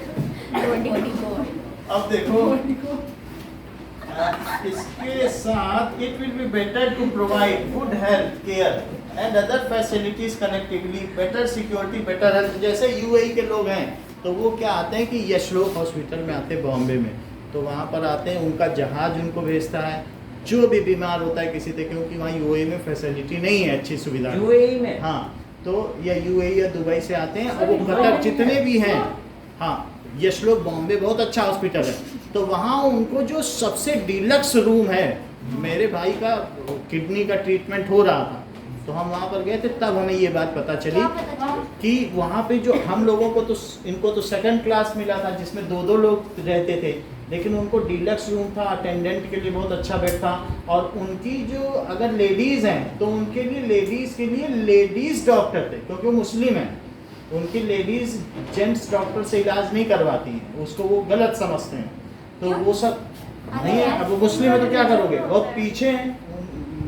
अब देखो, इसके साथ it will be better to provide good health care and other facilities connectively, better security, better health. जैसे यूएई के लोग हैं तो वो क्या आते हैं कि यशलोक हॉस्पिटल में आते हैं बॉम्बे में, तो वहाँ पर आते हैं, उनका जहाज उनको भेजता है, जो भी बीमार होता है किसी से, क्योंकि वहाँ यूएई में फैसिलिटी नहीं है अच्छी सुविधा। यूएई में? हाँ, तो या यूएई या दुबई से आते हैं, और वो कतर जितने भी हैं, हाँ, यशलोक बॉम्बे बहुत अच्छा हॉस्पिटल है, तो वहाँ उनको जो सबसे डिलक्स रूम है, मेरे भाई का किडनी का ट्रीटमेंट हो रहा था, तो हम वहाँ पर गए थे, तब हमें ये बात पता चली क्या पता चला? कि वहाँ पे जो हम लोगों को तो, इनको तो सेकंड क्लास मिला था जिसमें 2-2 लोग रहते थे, लेकिन उनको डिलक्स रूम था, अटेंडेंट के लिए बहुत अच्छा बेड था, और उनकी जो अगर लेडीज़ हैं तो उनके लिए लेडीज़ डॉक्टर थे, क्योंकि वो मुस्लिम हैं, उनकी लेडीज़ जेंट्स डॉक्टर से इलाज नहीं करवाती हैं, उसको वो गलत समझते हैं, तो वो सब नहीं है। अब वो मुस्लिम है तो क्या करोगे, बहुत पीछे हैं,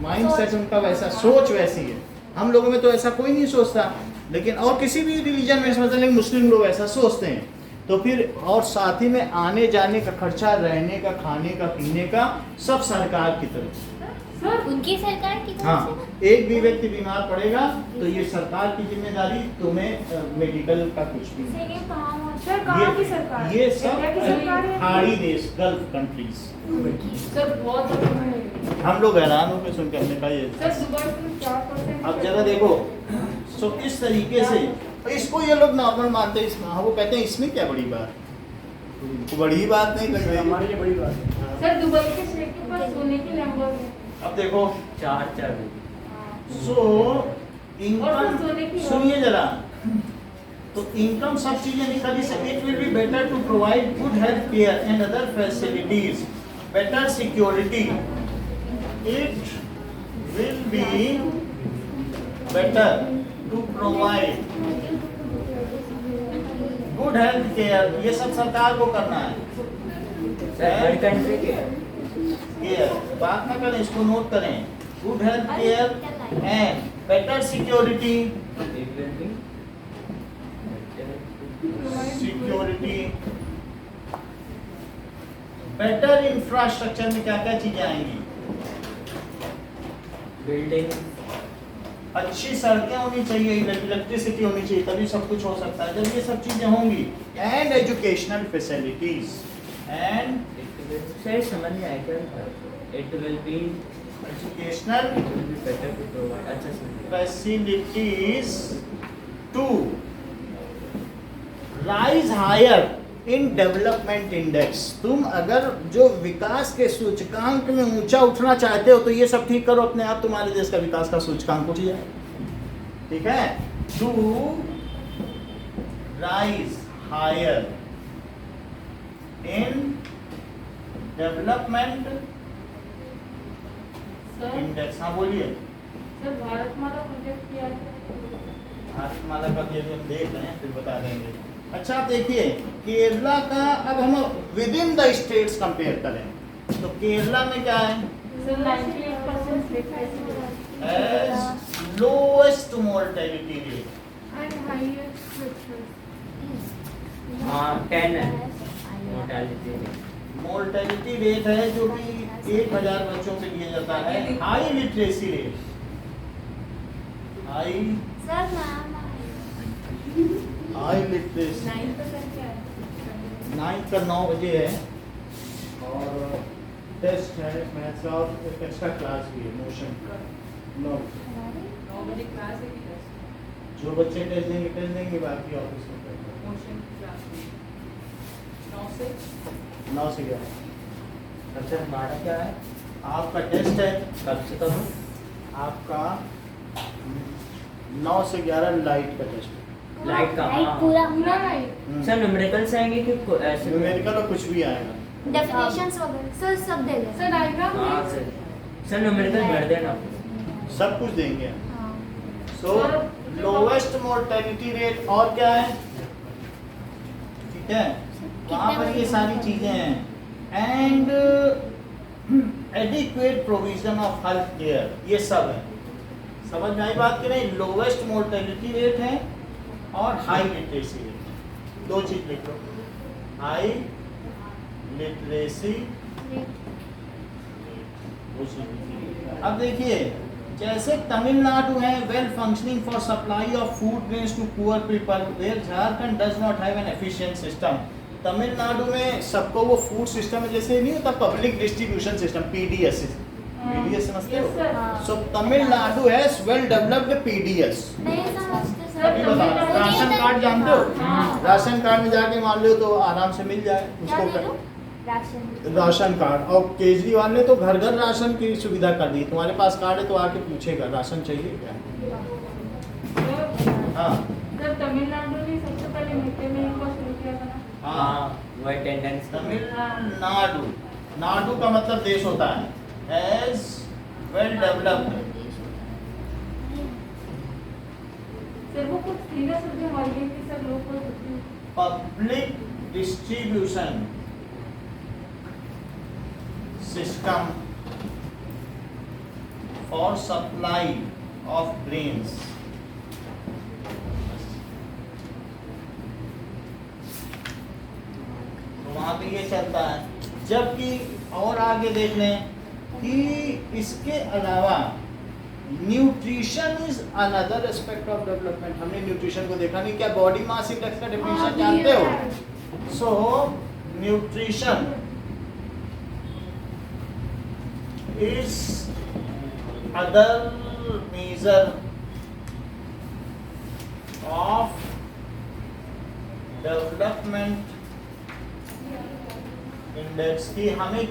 माइंड सेट उनका वैसा, सोच वैसी है। हम लोगों में तो ऐसा कोई नहीं सोचता, लेकिन और किसी भी रिलीजन में समझते, लेकिन मुस्लिम लोग ऐसा सोचते हैं। तो फिर और साथ ही में आने जाने का खर्चा, रहने का, खाने का, पीने का, सब सरकार की तरफ से। सर उनकी सरकार की तरफ हाँ, से ना? एक भी व्यक्ति बीमार पड़ेगा तो ये सरकार की जिम्मेदारी, तुम्हें मेडिकल का कुछ भी नहीं। सर ये कहाँ हो? सर कहाँ की सरकार? ये सब इंडिया की सरकार है? खाड़ी देश, गल्फ कंट्रीज। सर बहुत ज़्यादा है। हम लोग हैरान हो के सुन के, हमने कहा ये। सर दुबई में 4%। अब जरा देखो, सो इस तरीके से इसको ये लोग नॉर्मल मानते हैं, इसमें हाँ, वो कहते हैं इसमें क्या बड़ी बात, बड़ी बात नहीं लग रही हमारे लिए बड़ी बात है। सर दुबई के शेख के पास सोने की नंबर है। अब देखो, 4 सो और इनकम, सोने की सुनिए जरा, तो इनकम सब चीजें नहीं खरीद सकते। It will be better to provide good health care and other facilities, better security. It will be better to provide good health care, ये सब सरकार को करना है। थर्ड कंट्री के केयर, बात ना करें, इसको नोट करें। Good health care and better security, better infrastructure में क्या क्या चीजें आएंगी? बिल्डिंग, अच्छी सड़कें होनी चाहिए, इलेक्ट्रिसिटी होनी चाहिए, तभी सब कुछ हो सकता है। जब ये सब चीजें होंगी, and educational facilities, and sir समझ में आया क्या? It will be educational better to provide, अच्छा sir, facilities to rise higher in development index. तुम अगर जो विकास के सूचकांक में ऊंचा उठना चाहते हो तो ये सब ठीक करो, अपने आप तुम्हारे देश का विकास का सूचकांक उठ जाए। ठीक है, to rise higher in development sir index. हाँ बोलिए। सर भारत माता प्रोजेक्ट किया है। भारतमाला का ये हम देख रहे हैं, फिर बता देंगे। अच्छा आप देखिए, केरला का, अब हम within the states compare करें तो केरला में क्या है? Sir 98% literacy as lowest mortality rate and highest literacy. हाँ 10 है मोर्टेलिटी रेट। मोर्टेलिटी रेट है जो कि 1000 बच्चों पे दिया जाता है। High literacy rate, high sir ma'am high literacy 9% क्या है? 9 का 9 बजे है, और टेस्ट है मैथ्स का, और एक एक्स्ट्रा क्लास भी है मोशन का। 9 बजे क्लास है कि टेस्ट? जो बच्चे टेस्ट देंगे बाकी ऑफिस में मोशन क्लास। 9 से 11। अच्छा हमारा क्या है? आपका टेस्ट है कब से कब? आपका 9 से 11 लाइट का टेस्ट है। लाइट का, लाइट हाँ। पूरा पूरा नहीं। सर न्यूमेरिकल्स आएंगे कि ऐसे? न्यूमेरिकल और कुछ भी आएगा। डेफिनेशंस वगैरह सर सब दे दें। सर डायग्राम हाँ है। सर न्यूमेरिकल भर देना। सब कुछ देंगे। हाँ। सो लोवेस्ट मोर्टेलिटी रेट और क्या है, ठीक है, वहाँ पर ये सारी चीजें हैं। And adequate provision of health care, ये सब है। समझ में आई बात कि नहीं? लोवेस्ट मोर्टेलिटी रेट है और हाई लिटरेसी रेट, दो चीज लिख लो, हाई लिटरेसी। अब देखिए, जैसे तमिलनाडु है well functioning for supply of food grains to poor people, where Jharkhand does not have an efficient system. Tamil Nadu में सबको वो फूड सिस्टम है, जैसे नहीं होता public distribution system, PDS. PDS समझते हो? Yes, sir. So Tamil Nadu has well developed PDS. नहीं समझते अभी सर। बता, राशन कार्ड जानते हो? हाँ। राशन कार्ड में जाके मान लो तो आराम से मिल जाए क्या उसको ले लो? राशन। Ration card. और केजरीवाल ने तो घर घर राशन की सुविधा कर दी। तुम्हारे पास कार्ड है तो आके पूछेगा राशन चाहिए क्या। हाँ सर तमिलनाडु ने सबसे पहले मिड डे मील को शुरू किया था ना। हाँ वो अटेंडेंस। तमिलनाडु, नाडु का मतलब देश होता है, एज वेल डेवलप्ड सर वो कुछ सीरियस मुझे मर गई थी सर, लोग को public distribution system for supply of grains. तो वहां पे ये चलता है। जबकि और आगे देख लें कि इसके अलावा nutrition is another aspect of development. हमने न्यूट्रिशन को देखा नहीं, क्या बॉडी मास इंडेक्स का डेफिनेशन जानते हो? So nutrition is other major of development index की हमें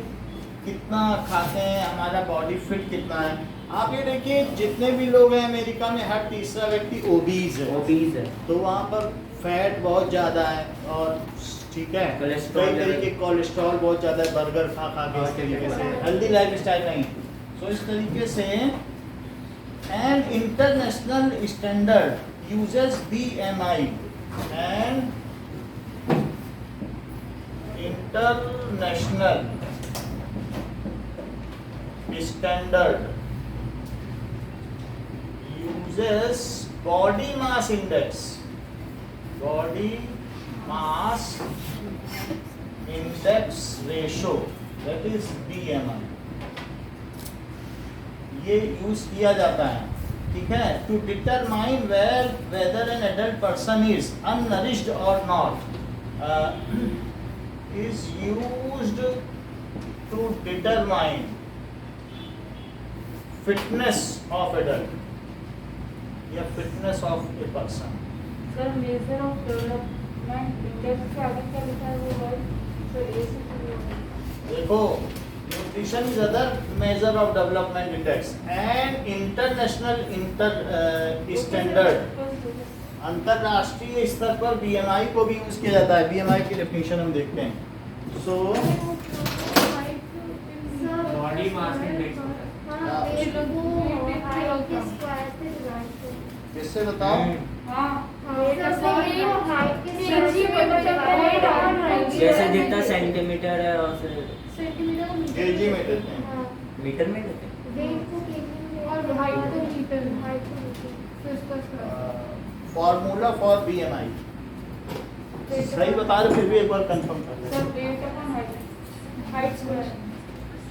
कितना खाते हैं, हमारा बॉडी फिट कितना है। आप ये देखिए जितने भी लोग हैं अमेरिका में, हर तीसरा व्यक्ति ओबीज है। ओबीज है। तो वहाँ पर फैट बहुत ज़्यादा है और ठीक है, कोलेस्ट्रॉल कई तरीके कोलेस्ट्रॉल बहुत ज़्यादा है, बर्गर खा खा के, इस तरीके से हेल्दी लाइफ स्टाइल नहीं। सो इस तरीके से an international standard uses BMI and international standard uses body mass index ratio, that is BMI, ये यूज किया जाता है, ठीक है, to determine whether an adult person is unnourished or not, is used to determine fitness of adult या fitness of a person। Sir major of development index के आगे क्या लिखा है वो वर्ड सर ए से शुरू होगा। देखो, nutrition is other major of development index and international standard, अंतरराष्ट्रीय स्तर पर BMI को भी यूज किया जाता है। BMI की डेफिनेशन हम देखते हैं। So body mass index. किससे बताओ? हाँ जैसे जितना सेंटीमीटर है और फिर केजी में देते हैं। मीटर में देते हैं। और हाइट को मीटर तो इसका फॉर्मूला फॉर BMI सही बता रहे, फिर भी एक बार कंफर्म कर लें। Sir weight upon height square.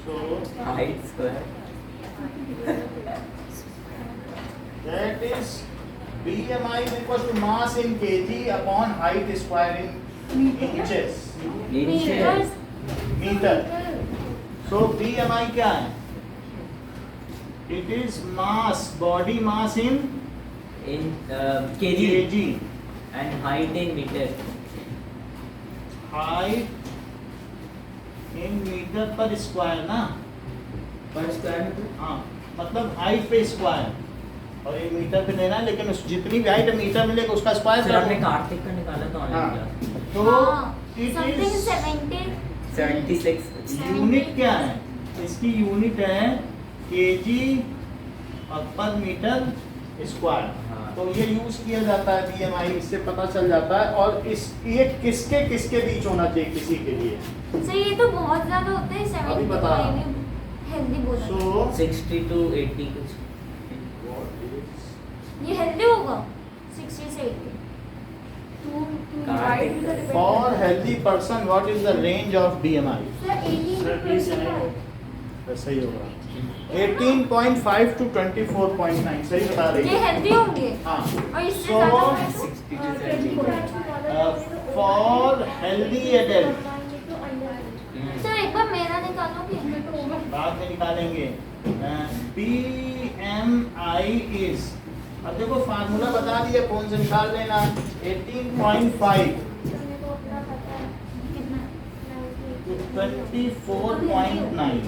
So height square that is BMI is equal to mass in kg upon height square in inches meter। so BMI क्या है? it is mass, body mass in in kg kg and height in meter. Height in meter per square ना, per square metre. हाँ मतलब height पे square, और ये metre पे लेना है, लेकिन उस जितनी भी हाइट मीटर मिलेगा उसका स्क्वायर सर आपने कार्तिक का निकाला था हाँ। ऑनलाइन तो समथिंग इट 76। इज यूनिट क्या है इसकी, यूनिट है केजी और पर मीटर स्क्वायर। हाँ। तो ये यूज किया जाता है बीएमआई, इससे पता चल जाता है। और इस ये किसके किसके बीच होना चाहिए किसी के लिए। सर ये तो बहुत ज्यादा होता है, 70 अभी बता रहा हूँ। हेल्दी बोला। सो 60 to 80 कुछ। ये हेल्दी होगा 60 से 80। Kartik for healthy person what is the range of BMI. Sir 18 Sir, please, तो सही होगा 18.5 to 24.9, सही बता रही ये है। हेल्दी होंगे हाँ और इससे So, ज्यादा है तो 60 to 70। For healthy adult sir एक बार मेरा निकालोगे। बाद में निकालेंगे। BMI इज, अब देखो फार्मूला बता दिया, फोन से निकाल लेना। 18.5 to 24.9।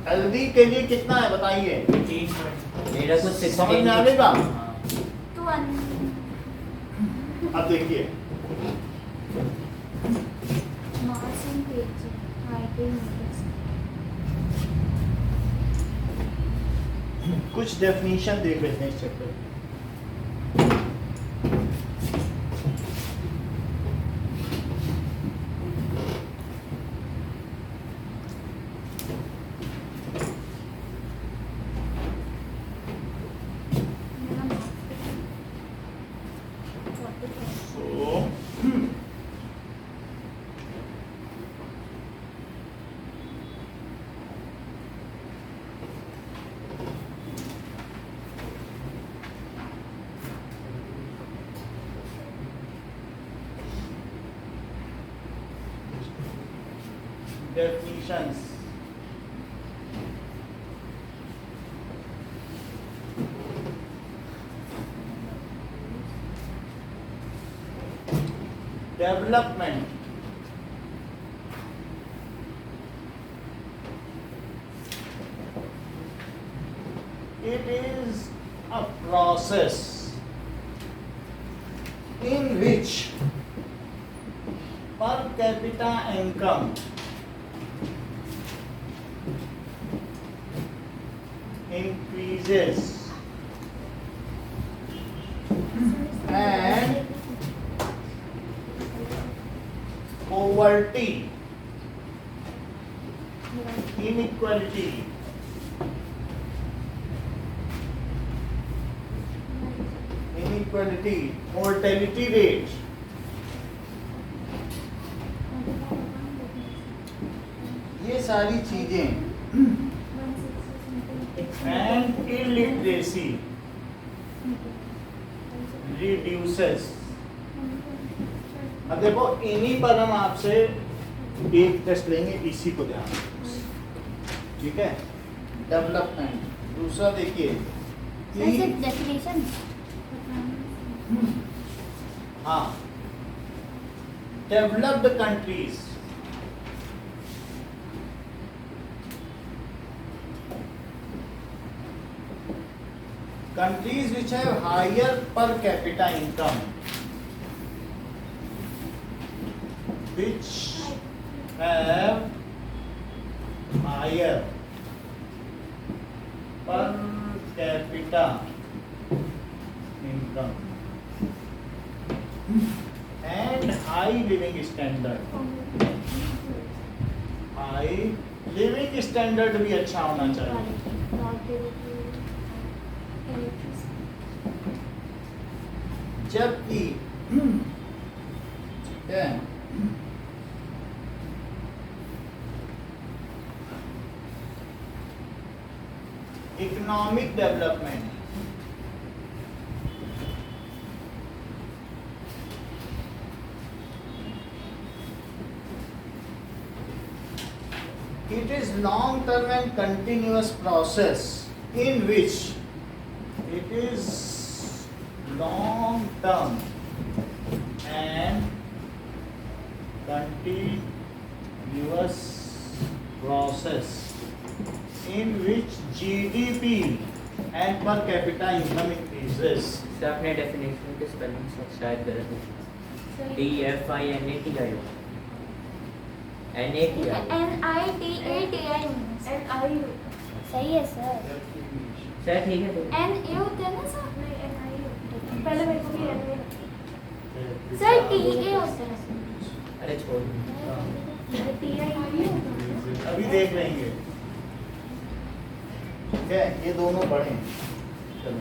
हेल्दी के लिए कितना है बताइए, मेरा कुछ 16 समझ में आएगा? हाँ। तो अब देखिए मास इन केजी हाइट इन मीटर्स। कुछ डेफिनेशन देख लेते हैं इस चैप्टर की। So, definitions. Development. It is a process in which per capita income increases and poverty, inequality, mortality rate, ये सारी चीजें and illiteracy reduces। अब देखो इन्हीं पर हम आपसे एक टेस्ट लेंगे, इसी को ध्यान रखना, ठीक है। डेवलपमेंट, दूसरा देखिए कि डेफिनेशन हाँ developed countries, countries which have higher per capita income, which have higher per capita income and high living standard। High living standard भी अच्छा होना चाहिए। जबकि economic development, it is long term and continuous process in which it is long term and continuous continuous process in which GDP and per capita income increases. Sir अपने definition के spelling शायद गलत है DFINATI NITATI NI सही है sir. Sir ठीक है तो NA होता है ना सर? पहले मेरे को भी NI सर TA होता है। अरे छोड़ TI अभी देख लेंगे। ठीक है, ये दोनों पढ़े। चलो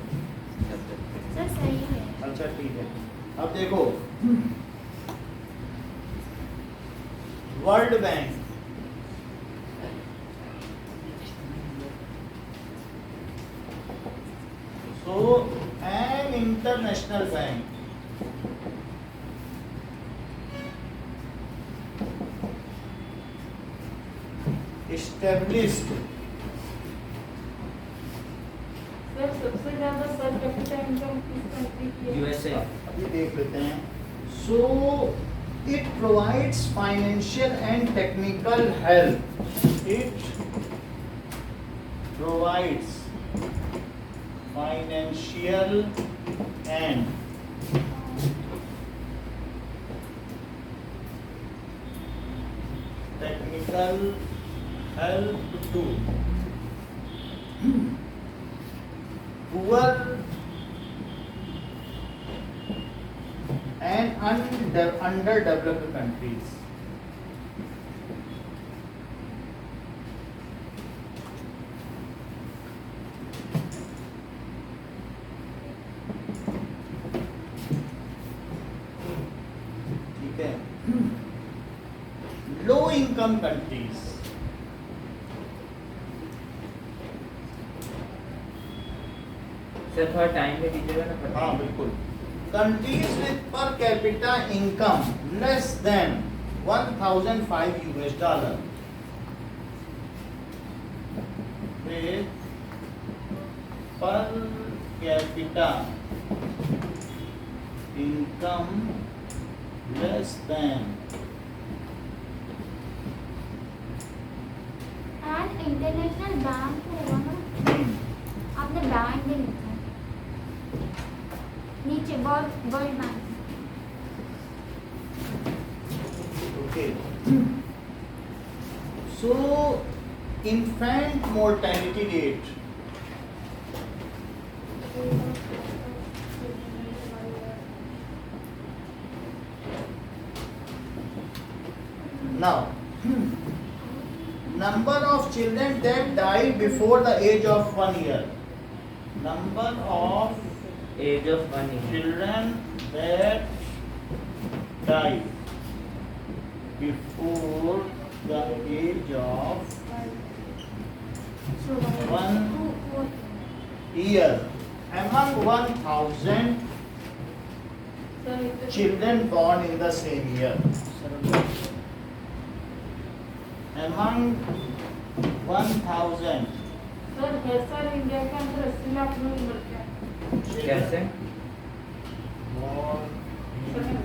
सर सही है। अच्छा ठीक है, अब देखो world bank so an international bank established sir सबसे ज्यादा पर कैपिटा इनकम किस कंट्री की है? USA अभी देख लेते हैं। So it provides financial and technical help. It provides financial and technical help to poor and underdeveloped countries. ठीक है, लो इनकम कंट्रीज सर थोड़ा टाइम पे दीजिएगा ना पता हाँ बिल्कुल countries with per capita income less than 1,005 US dollar with per capita income less than and international bank होगा ना? आपने बैंक भी लिखा है नीचे world bank. okay so infant mortality rate now number of children that die before the age of 1 year, number of age of 1 year children that die before the age of 1 year among 1,000 sir इतने children born in the same year. Among 1,000 sir हर साल India के अंदर 80 लाख लोग मरते हैं। कैसे born sir in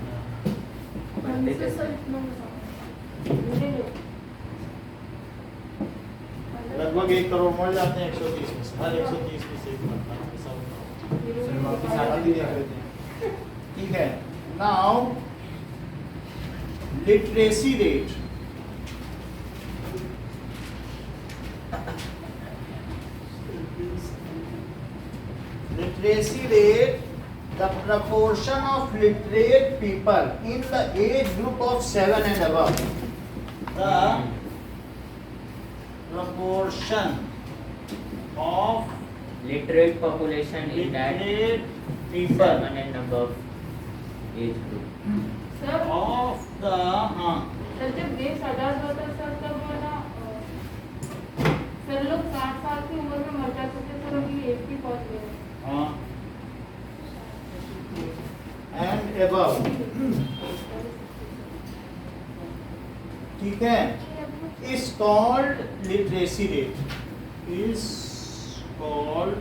मरते कैसे सर इतना मुझे लगभग 1 करोड़ मर जाते हैं 130 में से, हर 130 में से एक मरता है, ऐसा होता है। ठीक है, now literacy rate literacy rate, the proportion of literate people in the age group of 7 and above, the proportion of literate population in that literate people 7 and above age group sir of the sir जब देश आजाद होता sir तब वो ना sir लोग 60 साल की उम्र में मर जाते थे सर अभी 80 पहुंच गए and above, ठीक है, is called literacy rate, is called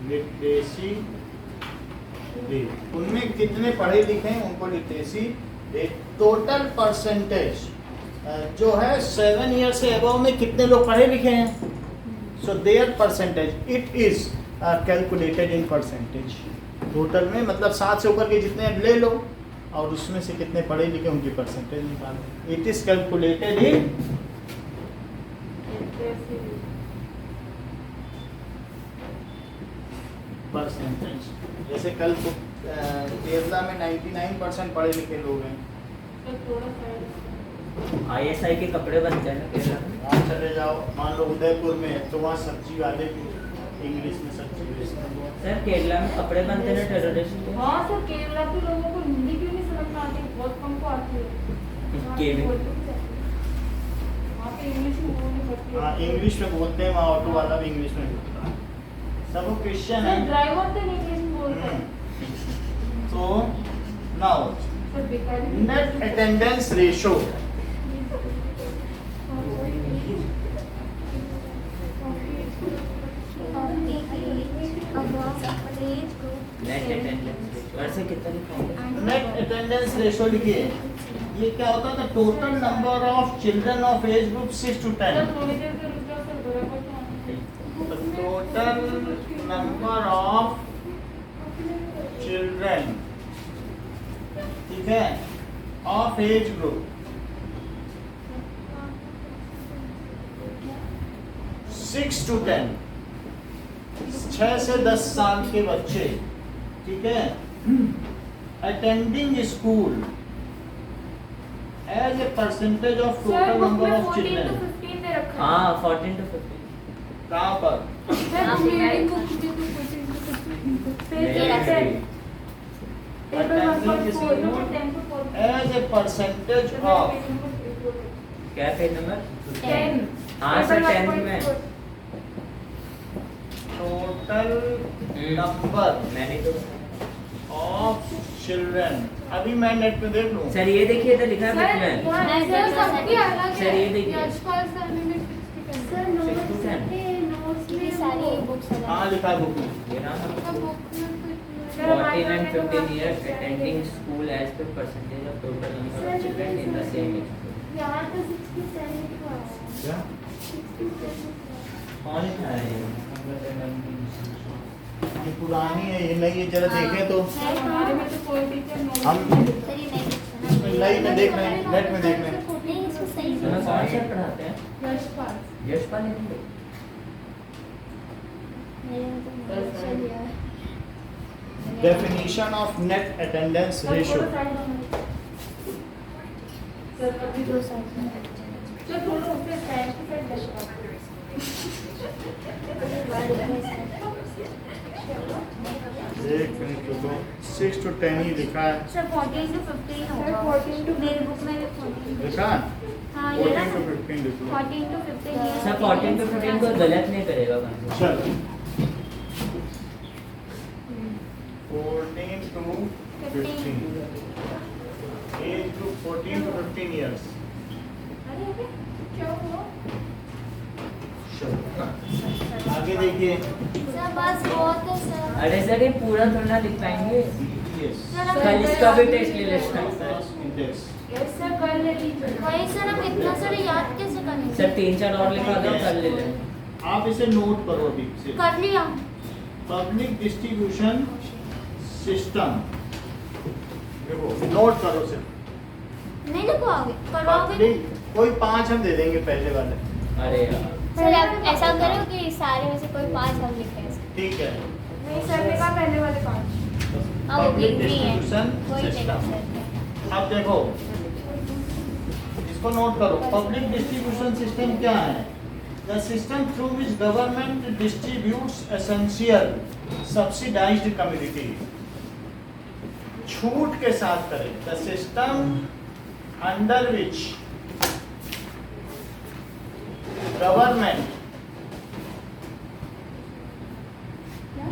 literacy rate. उनमें कितने पढ़े लिखे हैं उनको लिटरेसी टोटल परसेंटेज जो है 7 ईयर से अबव में कितने लोग पढ़े लिखे हैं, so their percentage it is calculated in percentage. Total में मतलब 7 से ऊपर के जितने ले लो और उसमें से कितने पढ़े लिखे उनकी परसेंटेज निकालो। It is calculated in percentage. जैसे कल केरला में 99% पढ़े लिखे लोग हैं। ISI के कपड़े बनते हैं ना केरला में। आप चले जाओ मान लो उदयपुर में, तो वहाँ सब्जी वाले इंग्लिश में सब्जी बेचते हैं। सर केरला में कपड़े बनते हैं ना टेररिस्ट के। हाँ सर, केरला के लोगों को हिंदी क्यों नहीं समझ में आती, बहुत कम को आती है। वहाँ पे इंग्लिश में बोलनी पड़ती है। हाँ इंग्लिश में बोलते हैं, वहाँ ऑटो वाला भी इंग्लिश में बोलता है। सब वो क्रिश्चियन है। ड्राइवर तो इंग्लिश में बोलते हैं। तो नाउ सर बेकारी net attendance ratio. Net attendance वैसे कितना लिखा नेट अटेंडेंस रेशो लिखिए। ये क्या होता था, total number of children of age group 6 to 10। Sir थोड़ी देर से रुक जाओ सर, बराबर तो आना। टोटल नंबर ऑफ चिल्ड्रन, ठीक है, ऑफ एज ग्रुप 6 to 10, 6 से 10 साल के बच्चे, ठीक है, attending school as a percentage of sir total book number में ऑफ 14 चिल्ड्रन। to 15 दे रखा है। हाँ 14 to 15। कहाँ पर? सर रीडिंग बुक में तो 14 to 15 पेज मेरा ऐसे भी। Table Attending 1.4 school number 10 to 14 age a percentage of क्या पेज नंबर? 10। हाँ सर 10 में। टोटल नंबर मैंने तो ऑफ चिल्ड्रन। अभी मैं नेट पे देख लूँ। सर ये देखिए तो लिखा है सर बुक में। यहाँ सर सबकी अलग सर, ये है। देखिए। यशपाल सर ने 60 sir Six to ten। Notes में सारी बुक्स हाँ लिखा है बुक में। ये ना का बुक में तो 14 and 15 years attending school as per percentage of total number of children in the same age group। यहाँ तो 67 लिखा है। क्या? 67 कौन लिखा है ये? ये पुरानी है, ये नई है, जरा देखें तो। हमारे में तो कोई टीचर नोट हम सर ये नहीं लिखा है। नई में देख रहे हैं, नेट में देख रहे हैं। नहीं इसको सही से हमें कौन सर पढ़ाते हैं? यशपाल। यशपाल हिंदी। मेरे में तो नहीं चल रहा है। Definition of net attendance ratio. Sir अभी दो साल में। सर थोड़ा उससे साइड की साइड यशपाल। एक मिनट रुको, 6 to 10 ही लिखा है। सर 14 to 15 होगा। 14 to मेरी बुक में भी 14। लिखा है? हाँ ये 14 ना to 15 लिख लो। 14 to 15 years सर 14 to 15 को गलत नहीं करेगा कौन? चल 14 to 15 age group 14 to 15 years। अरे क्या हुआ? आगे देखिए। सर बस बहुत है सर। अरे सर ये पूरा थोड़ा लिख पाएंगे? BTS। सर हम कल इसका भी टेस्ट ले लेते हैं। Index। यस सर कर ले लीजिए। वही सर हम इतना सारे याद कैसे करेंगे? सर 3-4 और लिखा दो कर ले लें। आप इसे नोट करो अभी से। कर लिया। पब्लिक डिस्ट्रीब्यूशन सिस्टम, देखो नोट करो सिर्फ। नहीं लिखवाओगे? करवाओगे? पब्लिक कोई 5 हम दे देंगे पहले वाले। अरे यार सर आप ऐसा करो कि सारे में से कोई 5 हम लिखें। ठीक है। नहीं सर ने कहा पहले वाले 5। हाँ वो पब्लिक लिख दी है। डिस्ट्रीब्यूशन कोई नहीं सिस्टम। सर। अब देखो इसको नोट करो। पब्लिक डिस्ट्रीब्यूशन सिस्टम क्या है? The system through which government distributes essential subsidised community. छूट के साथ करें। The system under which government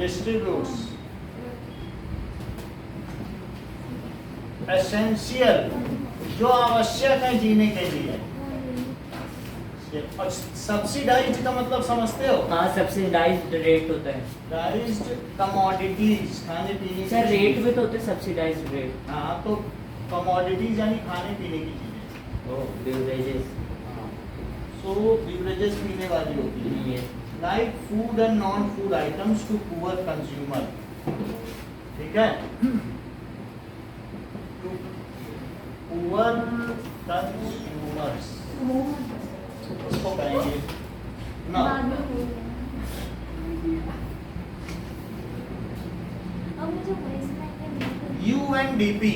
distributes essential, जो आवश्यक है जीने के लिए। और सब्सिडाइज्ड का मतलब समझते हो? हाँ सब्सिडाइज्ड रेट होता है सब्सिडाइज्ड कमोडिटीज, खाने पीने सर की रेट भी तो होते हैं सब्सिडाइज्ड रेट। हाँ तो कमोडिटीज यानी खाने पीने की चीजें। Oh, beverages. सो बिवरेजेस पीने वाली होती है, Yes. Like food and non food items to poor consumer. ठीक है, टू पुअर कंज्यूमर्स उसको कहेंगे ना। बाद में बोलेंगे। अब मुझे वॉइस में यूएनडीपी,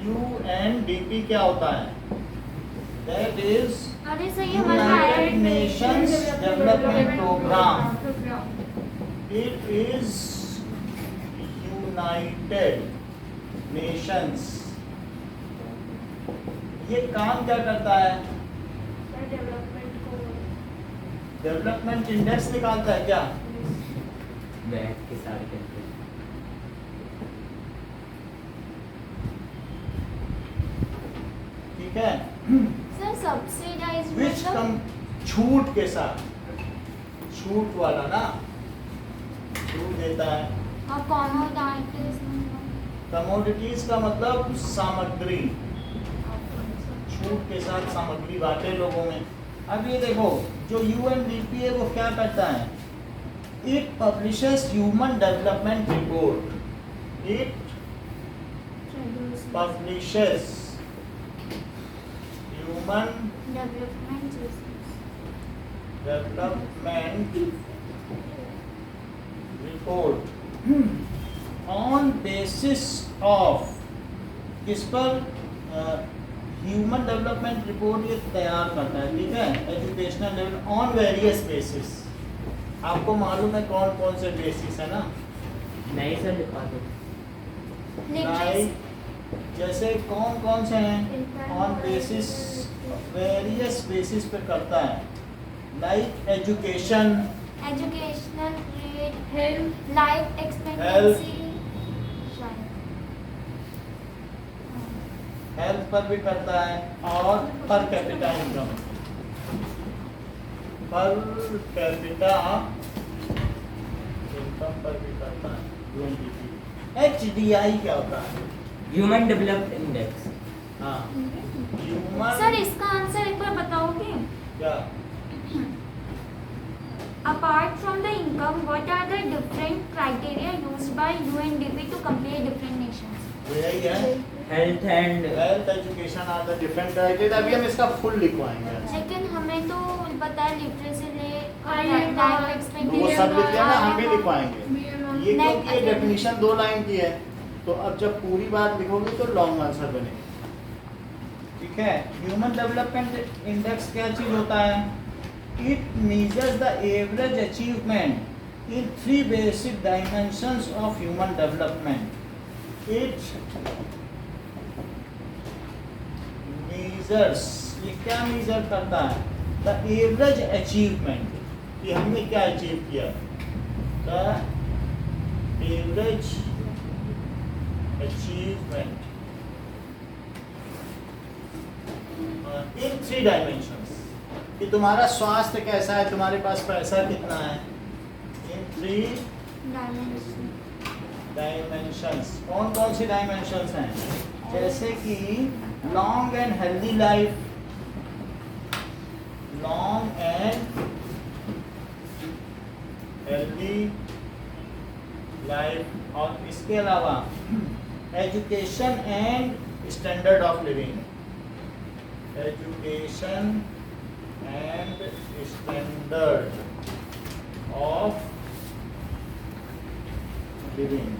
यूएनडीपी क्या होता है? दैट इज अरे सर ये हमारा united nations development programme. It is United Nations। ये काम क्या करता है? डेवलपमेंट इंडेक्स निकालता है क्या? बैठ के सारे करते ठीक है, सर सब्सिडाइज विच कम छूट के साथ, छूट वाला ना, छूट देता है। और कमोडिटीज कमोडिटीज का मतलब सामग्री, छूट के साथ सामग्री बांटे लोगों में। अब ये देखो, जो यूएनडीपी है वो क्या करता है? It publishes human development report. It publishes human development development report on basis of, किस पर? ह्यूमन डेवलपमेंट रिपोर्ट ये तैयार करता है, ठीक है, educational level on various basis. आपको मालूम है कौन कौन से बेसिस है ना? नहीं सर, लिखा दो। लाइक जैसे कौन कौन से हैं? ऑन बेसिस, वेरियस बेसिस पे करता है, like education, educational rate, health, life expectancy, health पर भी करता है, और पर कैपिटा इनकम, पर कैपिटा इनकम पर भी करता है यूएनडीपी। एचडीआई क्या होता है? Human development index. हाँ, ह्यूमन सर इसका आंसर एक बार बताओगे? क्या? Apart from the income, what are the different criteria used by UNDP to compare different nations? वो यही है, health and health education are the different criteria. अभी हम इसका फुल लिखवाएंगे, लेकिन हमें तो बताया लिटरेसी रेट, INR, लाइफ वो एक्सपेक्टेंसी, सब लिख लिया ना, हम भी लिखवाएंगे। BMR, ये क्योंकि ये डेफिनेशन 2 लाइन की है, तो अब जब पूरी बात लिखोगे तो लॉन्ग आंसर बनेगा। ठीक है, ह्यूमन डेवलपमेंट इंडेक्स क्या चीज होता है? It measures the average achievement in 3 basic dimensions of human development. It measures, ये क्या मेजर करता है? द एवरेज अचीवमेंट, कि हमने क्या अचीव किया, the average achievement in 3 dimensions, कि तुम्हारा स्वास्थ्य कैसा है, तुम्हारे पास पैसा कितना है, इन 3 डायमेंशंस। कौन कौन सी डायमेंशंस हैं? जैसे कि long and healthy life, long and healthy life, और इसके अलावा education and standard of living, education and standard of living.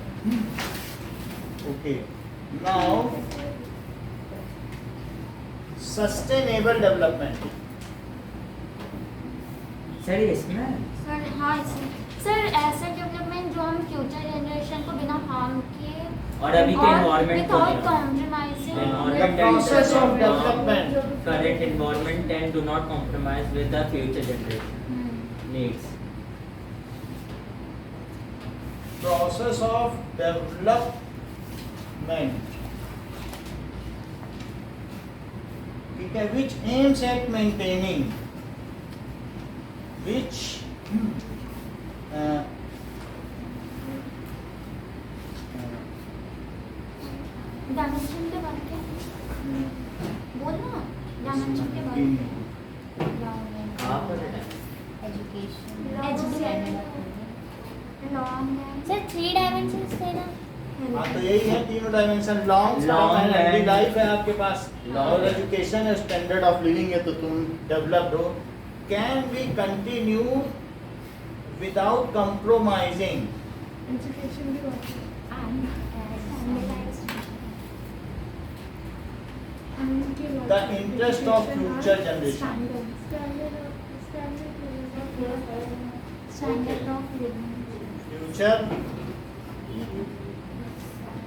Okay, now sustainable development. Sir इसमें सर हाँ सर ऐसा डेवलपमेंट जो हम फ्यूचर जनरेशन को बिना हार्म किए और अभी के environment को विदाउट भी। Compromising Environment Process of development. current environment and do not compromise with the future generation needs. Process of development, ठीक है, which aims at maintaining, which dimension के बारे में बोल ना, डायमेंशन के बारे में कहाँ पर है? लॉन्ग सर 3 डायमेंशंस थे ना। हाँ तो यही है तीनों dimension, long Long and and- life है आपके पास, Long और and- एजुकेशन है, स्टैंडर्ड ऑफ लिविंग है, तो तुम डेवलप्ड हो। Can we continue without compromising education भी होती है। The interest of future generation. Standard of living. Future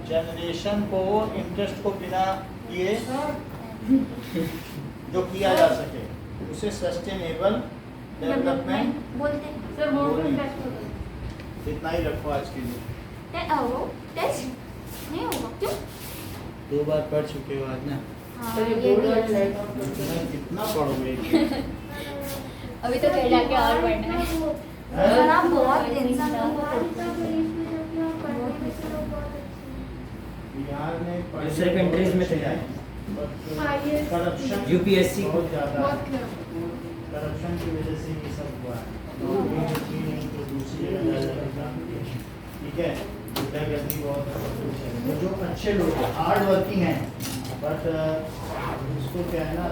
generation को इंटरेस्ट को बिना किए जो किया जा सके उसे सस्टेनेबल डेवलपमेंट, बोलते सर वो भी टेस्ट होता है। इतना ही रखो आज के लिए। वो टेस्ट नहीं होगा क्यों? 2 बार पढ़ चुके हो आज ना, हाँ, सर ये ये बोर्ड भी वाली है। लाइट ऑफ कर दो। कितना पढ़ोगे? अभी तो घर जाके और पढ़ना है। सर आप बहुत टेंशन लो। बिहार में दूसरे countries में थे। करप्शन UPSC बहुत ज़्यादा बहुत है। clear। करप्शन की वजह से ये सब हुआ है। नौकरी नहीं तो दूसरी जगह जाकर काम किया। ठीक है, गुंडागर्दी बहुत है। तो जो अच्छे लोग हार्ड वर्किंग हैं, बट उसको क्या है ना,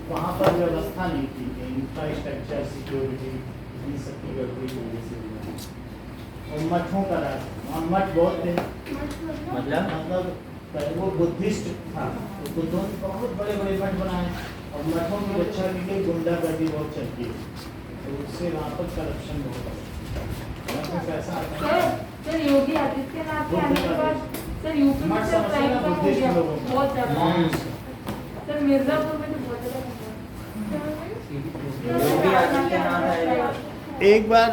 वहाँ पर व्यवस्था नहीं थी, इंफ्रास्ट्रक्चर, सिक्योरिटी, इन सब की गड़बड़ी की वजह से हुआ है। और मठों का राज, वहाँ मठ बहुत थे, मतलब वो बुद्धिस्ट था, तो बुद्धों ने बहुत बड़े बड़े मठ बनाए, और मठों की रक्षा के लिए गुंडागर्दी बहुत चलती है, तो उससे वहाँ पर करप्शन बहुत है। वहाँ पे पैसा आता है। सर योगी आदित्यनाथ के आने के बाद सर यूपी में मठ सर समझते क्राइम ना कम हो बुद्धिस्ट गया लोगों को। बहुत ज्यादा। सर मिर्जापुर में तो बहुत ज्यादा योगी आदित्यनाथ आए। एक बार